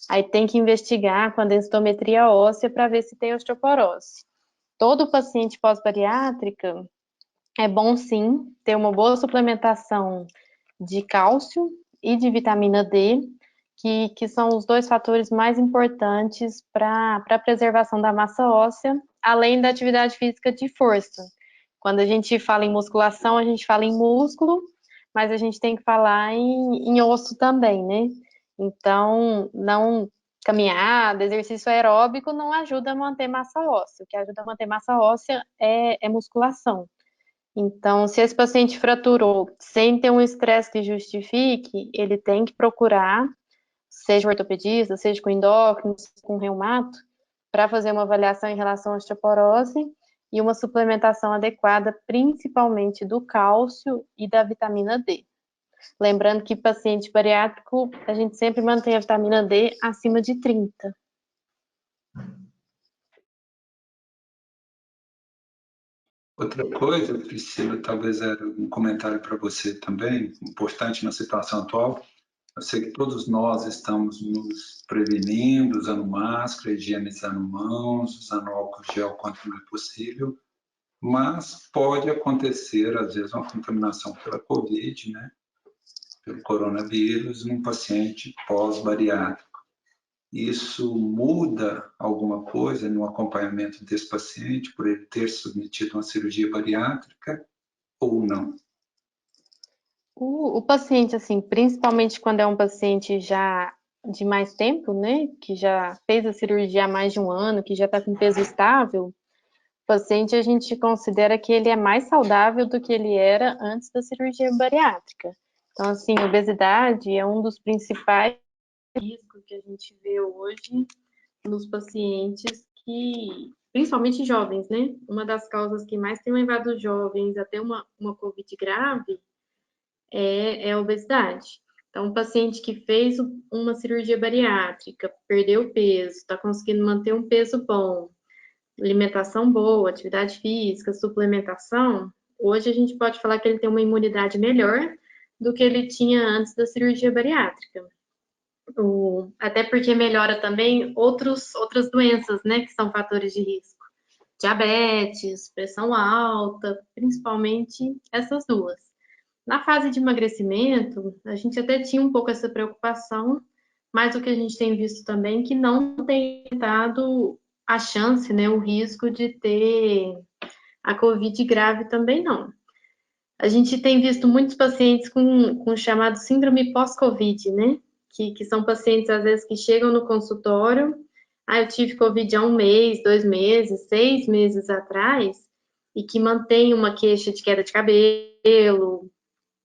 aí tem que investigar com a densitometria óssea para ver se tem osteoporose. Todo paciente pós-bariátrica é bom sim ter uma boa suplementação de cálcio e de vitamina D, que são os dois fatores mais importantes para a preservação da massa óssea, além da atividade física de força. Quando a gente fala em musculação, a gente fala em músculo, mas a gente tem que falar em osso também, né? Então, não caminhada, exercício aeróbico não ajuda a manter massa óssea. O que ajuda a manter massa óssea é musculação. Então, se esse paciente fraturou sem ter um estresse que justifique, ele tem que procurar, seja o ortopedista, seja com endócrino, com reumato, para fazer uma avaliação em relação à osteoporose e uma suplementação adequada, principalmente do cálcio e da vitamina D. Lembrando que paciente bariátrico, a gente sempre mantém a vitamina D acima de 30. Outra coisa, Priscila, talvez era um comentário para você também, importante na situação atual. Eu sei que todos nós estamos nos prevenindo, usando máscara, higienizando mãos, usando álcool gel quanto não é possível, mas pode acontecer, às vezes, uma contaminação pela Covid, né? Pelo coronavírus, num paciente pós-bariátrico. Isso muda alguma coisa no acompanhamento desse paciente por ele ter submetido a uma cirurgia bariátrica ou não? O paciente, assim, principalmente quando é um paciente já de mais tempo, né, que já fez a cirurgia há mais de um ano, que já está com peso estável, o paciente a gente considera que ele é mais saudável do que ele era antes da cirurgia bariátrica. Então, assim, obesidade é um dos principais riscos que a gente vê hoje nos pacientes que, principalmente jovens, né? Uma das causas que mais tem levado os jovens a ter uma COVID grave é a obesidade. Então, um paciente que fez uma cirurgia bariátrica, perdeu peso, está conseguindo manter um peso bom, alimentação boa, atividade física, suplementação, hoje a gente pode falar que ele tem uma imunidade melhor do que ele tinha antes da cirurgia bariátrica. Até porque melhora também outras doenças, né, que são fatores de risco. Diabetes, pressão alta, principalmente essas duas. Na fase de emagrecimento, a gente até tinha um pouco essa preocupação, mas o que a gente tem visto também é que não tem dado a chance, né, o risco de ter a COVID grave também não. A gente tem visto muitos pacientes com o chamado síndrome pós-COVID, né? Que são pacientes, às vezes, que chegam no consultório, eu tive COVID há 1 mês, 2 meses, 6 meses atrás, e que mantém uma queixa de queda de cabelo,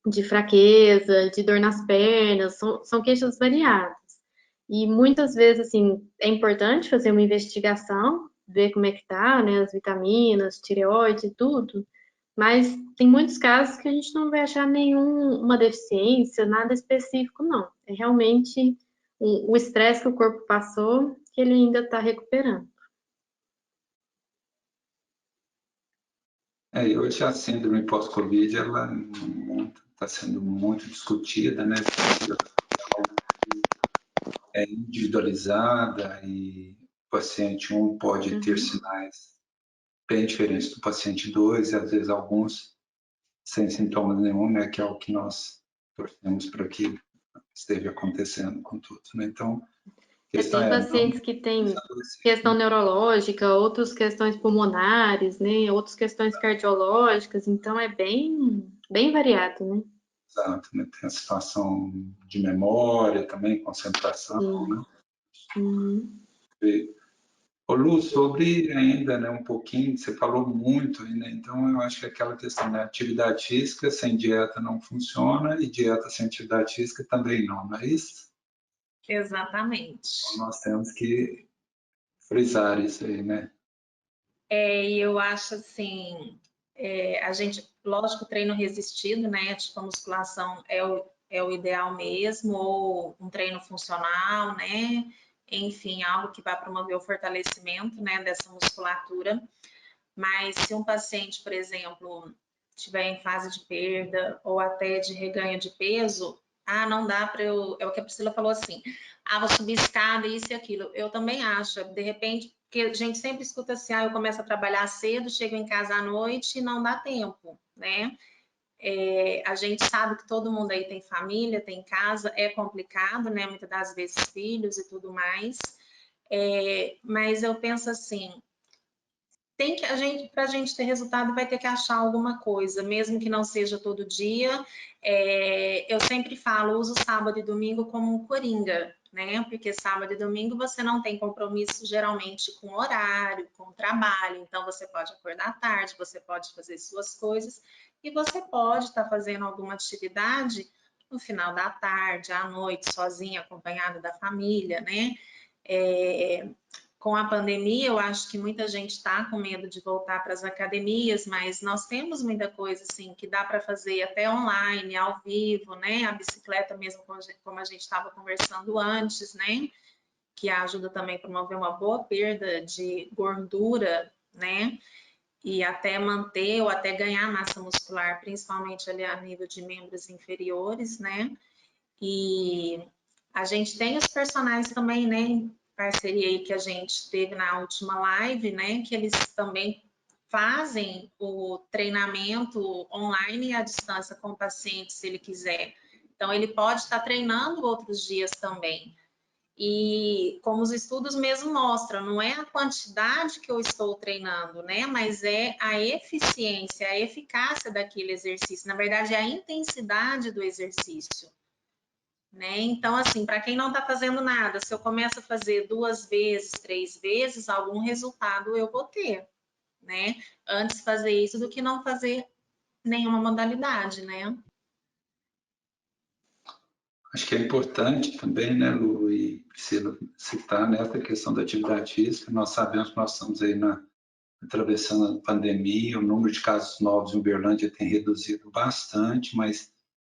de fraqueza, de dor nas pernas, são queixas variadas. E muitas vezes, assim, é importante fazer uma investigação, ver como é que tá, né, as vitaminas, tireoide e tudo, mas tem muitos casos que a gente não vai achar nenhuma deficiência, nada específico, não. É realmente o estresse que o corpo passou que ele ainda está recuperando. E hoje a síndrome pós-Covid, ela está sendo muito discutida, né? É individualizada e o paciente 1 pode ter sinais bem diferentes do paciente 2 e às vezes alguns sem sintomas nenhum, né? Que é o que nós torcemos para que esteja acontecendo com todos, né? Então, tem pacientes que têm questão neurológica, outras questões pulmonares, né? Outras questões cardiológicas, então é bem variado, né? Exato, né? Tem a situação de memória também, concentração, né? Ô Lu, sobre ainda, né, um pouquinho, você falou muito, né? Então eu acho que aquela questão, né, atividade física sem dieta não funciona e dieta sem atividade física também não é isso? Exatamente. Então nós temos que frisar isso aí, né? E eu acho assim, a gente, lógico, treino resistido, né? Tipo, a musculação é o ideal mesmo, ou um treino funcional, né? Enfim, algo que vai promover o fortalecimento, né, dessa musculatura. Mas se um paciente, por exemplo, estiver em fase de perda ou até de reganho de peso, não dá para eu. É o que a Priscila falou assim: vou subir escada, isso e aquilo. Eu também acho, de repente, porque a gente sempre escuta assim: eu começo a trabalhar cedo, chego em casa à noite e não dá tempo, né? A gente sabe que todo mundo aí tem família, tem casa, é complicado, né? Muitas das vezes filhos e tudo mais. Mas eu penso assim, para a gente ter resultado, vai ter que achar alguma coisa, mesmo que não seja todo dia. Eu sempre falo, uso sábado e domingo como um coringa, né? Porque sábado e domingo você não tem compromisso geralmente com horário, com trabalho, então você pode acordar tarde, você pode fazer suas coisas e você pode estar fazendo alguma atividade no final da tarde, à noite, sozinha, acompanhada da família, né? Com a pandemia, eu acho que muita gente está com medo de voltar para as academias, mas nós temos muita coisa assim que dá para fazer até online, ao vivo, né? A bicicleta mesmo, como a gente estava conversando antes, né? Que ajuda também a promover uma boa perda de gordura, né? E até manter ou até ganhar massa muscular, principalmente ali a nível de membros inferiores, né? E a gente tem os personagens também, né? Parceria aí que a gente teve na última live, né? Que eles também fazem o treinamento online e à distância com o paciente, se ele quiser. Então, ele pode estar treinando outros dias também. E como os estudos mesmo mostram, não é a quantidade que eu estou treinando, né? Mas é a eficiência, a eficácia daquele exercício. Na verdade, é a intensidade do exercício, né? Então, assim, para quem não está fazendo nada, se eu começo a fazer 2 vezes, 3 vezes, algum resultado eu vou ter, né? Antes fazer isso do que não fazer nenhuma modalidade, né? Acho que é importante também, né, Lu e Priscila, citar nessa questão da atividade física. Nós sabemos que nós estamos aí atravessando a pandemia, o número de casos novos em Uberlândia tem reduzido bastante, mas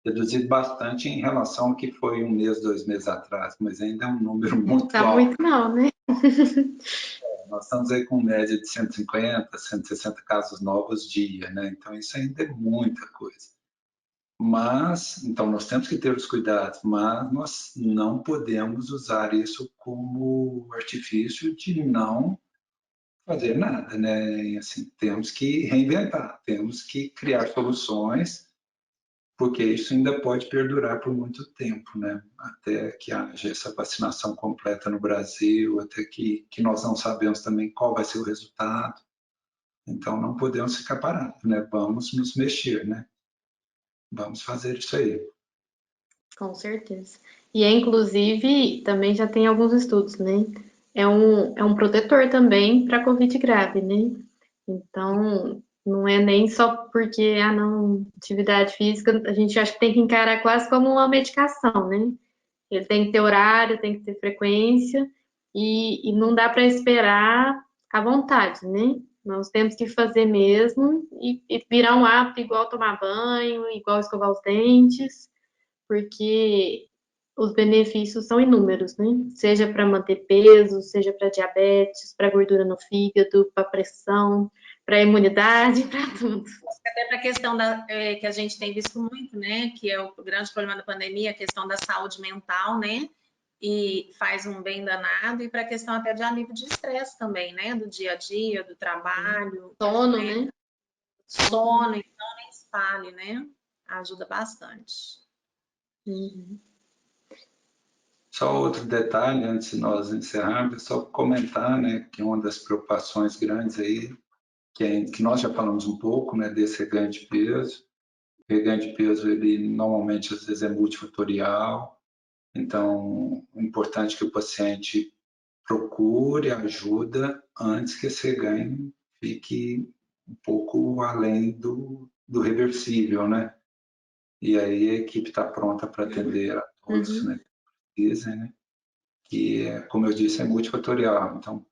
reduzido bastante em relação ao que foi 1 mês, 2 meses atrás, mas ainda é um número muito Tá alto. muito não, né? Nós estamos aí com média de 150, 160 casos novos dia, né? Então isso ainda é muita coisa. Mas, então, nós temos que ter os cuidados, mas nós não podemos usar isso como artifício de não fazer nada, né? Assim, temos que reinventar, temos que criar soluções, porque isso ainda pode perdurar por muito tempo, né? Até que haja essa vacinação completa no Brasil, até que nós não sabemos também qual vai ser o resultado. Então, não podemos ficar parados, né? Vamos nos mexer, né? Vamos fazer isso aí. Com certeza. E inclusive, também já tem alguns estudos, né? É um protetor também para Covid grave, né? Então, não é nem só porque, não, atividade física, a gente acha que tem que encarar quase como uma medicação, né? Ele tem que ter horário, tem que ter frequência, e não dá para esperar à vontade, né? Nós temos que fazer mesmo e virar um hábito igual tomar banho, igual escovar os dentes, porque os benefícios são inúmeros, né? Seja para manter peso, seja para diabetes, para gordura no fígado, para pressão, para imunidade, para tudo. Até para a questão que a gente tem visto muito, né? Que é o grande problema da pandemia, a questão da saúde mental, né? E faz um bem danado, e para a questão até de alívio de estresse também, né? Do dia a dia, do trabalho. Sono, né? Sono, então nem se fale, né? Ajuda bastante. Uhum. Só outro detalhe, antes de nós encerrarmos, é só comentar, né, que uma das preocupações grandes aí, que nós já falamos um pouco, né, desse reganho de peso. O reganho de peso, ele normalmente, às vezes, é multifatorial, então, é importante que o paciente procure ajuda antes que esse reganho fique um pouco além do reversível, né? E aí a equipe está pronta para atender a todos, né, que precisem, né? Que, como eu disse, é multifatorial. Então,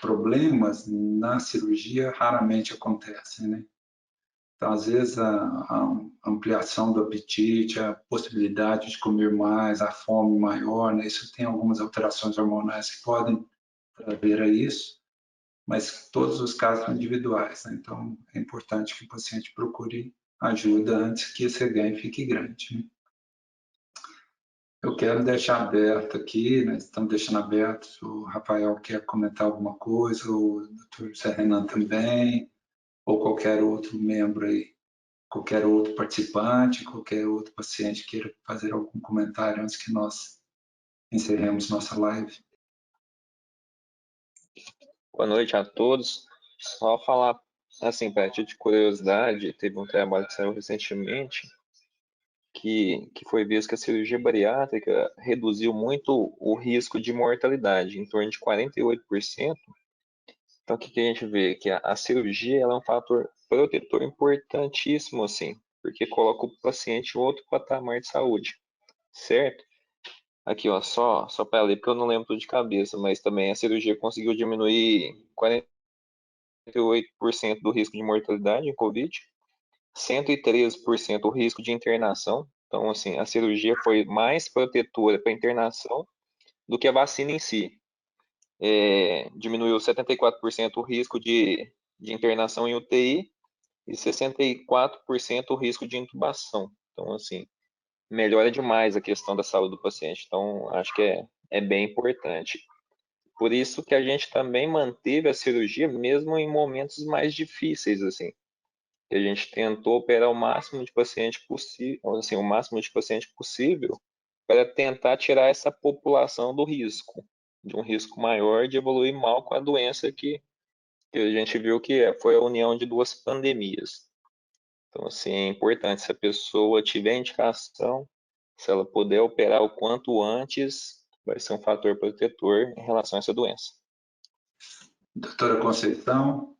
problemas na cirurgia raramente acontecem, né? Então, às vezes, a ampliação do apetite, a possibilidade de comer mais, a fome maior, né? Isso tem algumas alterações hormonais que podem trazer a isso, mas todos os casos são individuais, né? Então, é importante que o paciente procure ajuda antes que esse ganho fique grande, né? Eu quero deixar aberto aqui, né? Estamos deixando aberto, se o Rafael quer comentar alguma coisa, o Dr. Zé Renan também, ou qualquer outro membro aí, qualquer outro participante, qualquer outro paciente queira fazer algum comentário antes que nós encerremos nossa live. Boa noite a todos. Só falar, assim, para título de curiosidade, teve um trabalho que saiu recentemente que foi visto que a cirurgia bariátrica reduziu muito o risco de mortalidade, em torno de 48%. Então, o que a gente vê? Que a cirurgia ela é um fator protetor importantíssimo, assim, porque coloca o paciente em outro patamar de saúde, certo? Aqui, ó, só para ler, porque eu não lembro tudo de cabeça, mas também a cirurgia conseguiu diminuir 48% do risco de mortalidade em Covid, 113% o risco de internação. Então, assim, a cirurgia foi mais protetora para internação do que a vacina em si. Diminuiu 74% o risco de internação em UTI e 64% o risco de intubação. Então, assim, melhora demais a questão da saúde do paciente. Então, acho que é bem importante. Por isso que a gente também manteve a cirurgia mesmo em momentos mais difíceis, assim. Que a gente tentou operar o máximo de paciente possível, assim, o máximo de paciente possível para tentar tirar essa população do risco, de um risco maior de evoluir mal com a doença que a gente viu que foi a união de duas pandemias. Então, assim, é importante, se a pessoa tiver indicação, se ela puder operar o quanto antes, vai ser um fator protetor em relação a essa doença. Doutora Conceição,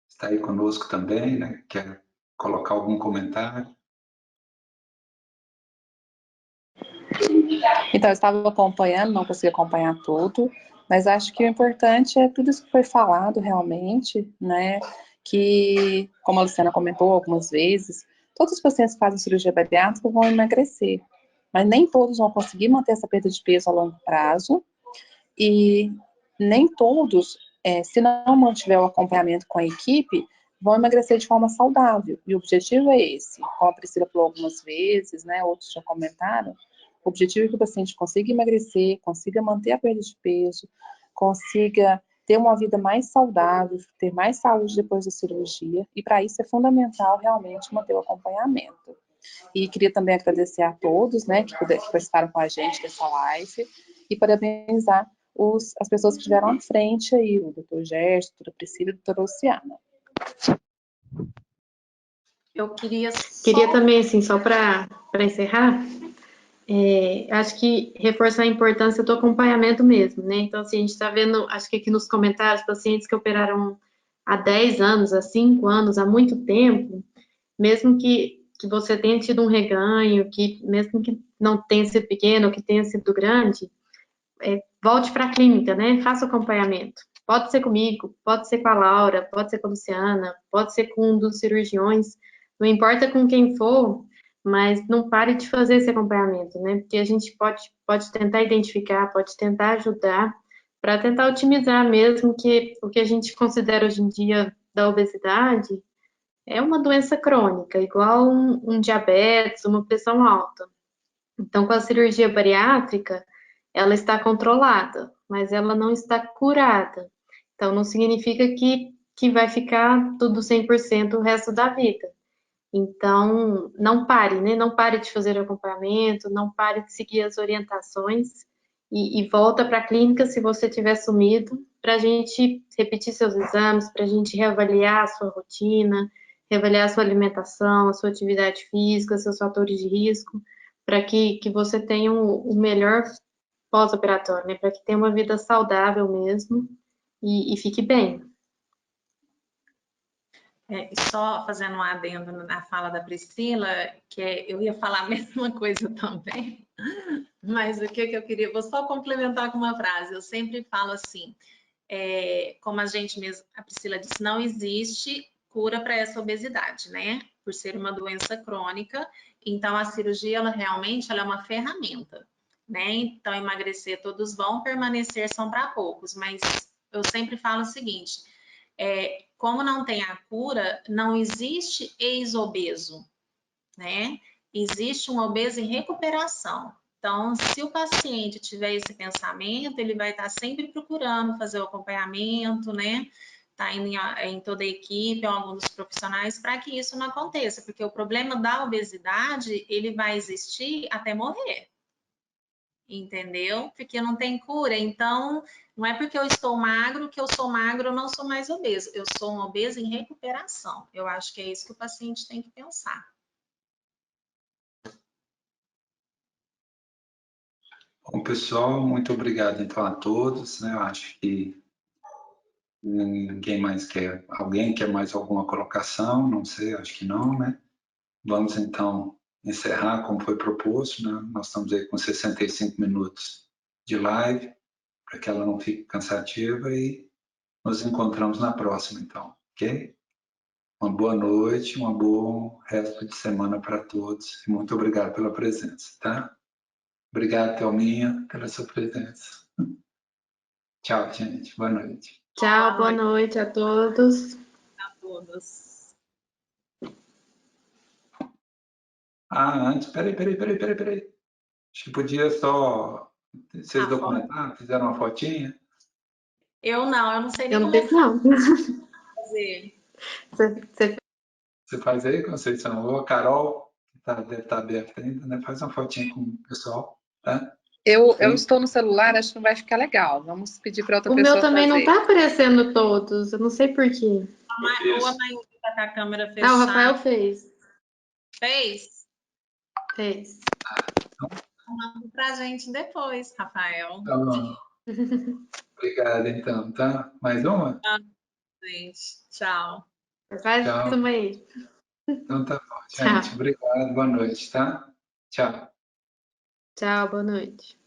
está aí conosco também, né? Quer colocar algum comentário? Então, eu estava acompanhando, não consegui acompanhar tudo, mas acho que o importante é tudo isso que foi falado realmente, né? Que, como a Luciana comentou algumas vezes, todos os pacientes que fazem cirurgia bariátrica vão emagrecer, mas nem todos vão conseguir manter essa perda de peso a longo prazo, e nem todos, se não mantiver o acompanhamento com a equipe, vão emagrecer de forma saudável. E o objetivo é esse, como a Priscila falou algumas vezes, né? Outros já comentaram. O objetivo é que o paciente consiga emagrecer, consiga manter a perda de peso, consiga ter uma vida mais saudável, ter mais saúde depois da cirurgia, e para isso é fundamental realmente manter o acompanhamento. E queria também agradecer a todos, né, que participaram com a gente dessa live, e parabenizar as pessoas que estiveram à frente aí, o Dr. Gerson, a doutora Priscila e a doutora Luciana. Eu queria também, assim, só para encerrar, acho que reforçar a importância do acompanhamento mesmo, né? Então, assim, a gente está vendo, acho que aqui nos comentários, pacientes que operaram há 10 anos, há 5 anos, há muito tempo, mesmo que você tenha tido um reganho, que mesmo que não tenha sido pequeno, ou que tenha sido grande, volte para a clínica, né? Faça o acompanhamento. Pode ser comigo, pode ser com a Laura, pode ser com a Luciana, pode ser com um dos cirurgiões, não importa com quem for, mas não pare de fazer esse acompanhamento, né? Porque a gente pode tentar identificar, pode tentar ajudar, para tentar otimizar mesmo que o que a gente considera hoje em dia da obesidade é uma doença crônica, igual um diabetes, uma pressão alta. Então, com a cirurgia bariátrica, ela está controlada, mas ela não está curada. Então, não significa que vai ficar tudo 100% o resto da vida. Então, não pare, né? Não pare de fazer o acompanhamento, não pare de seguir as orientações e volta para a clínica se você tiver sumido, para a gente repetir seus exames, para a gente reavaliar a sua rotina, reavaliar a sua alimentação, a sua atividade física, seus fatores de risco, para que você tenha o melhor pós-operatório, né? Para que tenha uma vida saudável mesmo e fique bem. Só fazendo um adendo na fala da Priscila, eu ia falar a mesma coisa também, mas o que eu queria, vou só complementar com uma frase. Eu sempre falo assim, como a Priscila disse, não existe cura para essa obesidade, né? Por ser uma doença crônica, então a cirurgia, ela realmente é uma ferramenta, né? Então emagrecer todos vão, permanecer são para poucos, mas eu sempre falo o seguinte, como não tem a cura, não existe ex-obeso, né? Existe um obeso em recuperação. Então, se o paciente tiver esse pensamento, ele vai estar sempre procurando fazer o acompanhamento, né? Tá indo em toda a equipe, em algum dos profissionais, para que isso não aconteça, porque o problema da obesidade, ele vai existir até morrer. Entendeu? Porque não tem cura. Então, não é porque eu estou magro que eu sou magro, eu não sou mais obeso. Eu sou um obeso em recuperação. Eu acho que é isso que o paciente tem que pensar. Bom, pessoal, muito obrigado então a todos, né? Eu acho que ninguém mais quer. Alguém quer mais alguma colocação? Não sei, acho que não, né? Vamos então encerrar como foi proposto, né? Nós estamos aí com 65 minutos de live, para que ela não fique cansativa, e nos encontramos na próxima, então, ok? Uma boa noite, um bom resto de semana para todos, e muito obrigado pela presença, tá? Obrigado, Thelminha, pela sua presença. Tchau, gente. Boa noite. Tchau, boa noite a todos. A todos. Antes, peraí. Acho que podia só... Vocês documentaram? Fizeram uma fotinha? Eu não sei nem Eu não como fiz, não. fazer. Você faz aí, Conceição? Ou a Carol, que deve estar aberta ainda, né? Faz uma fotinha com o pessoal. tá? Eu estou no celular, acho que não vai ficar legal. Vamos pedir para outra O pessoa meu também não fazer. tá aparecendo todos, eu não sei por quê. Ou a Maíra está com a câmera Ah, o fechada. Rafael fez. Fez? Fez. Manda pra gente depois, Rafael. Tá bom. Obrigado, então, tá? Mais uma? Gente, tchau. Faz Tchau. uma aí. Então tá bom, Tchau. gente. Obrigado, boa noite, tá? Tchau. Tchau, boa noite.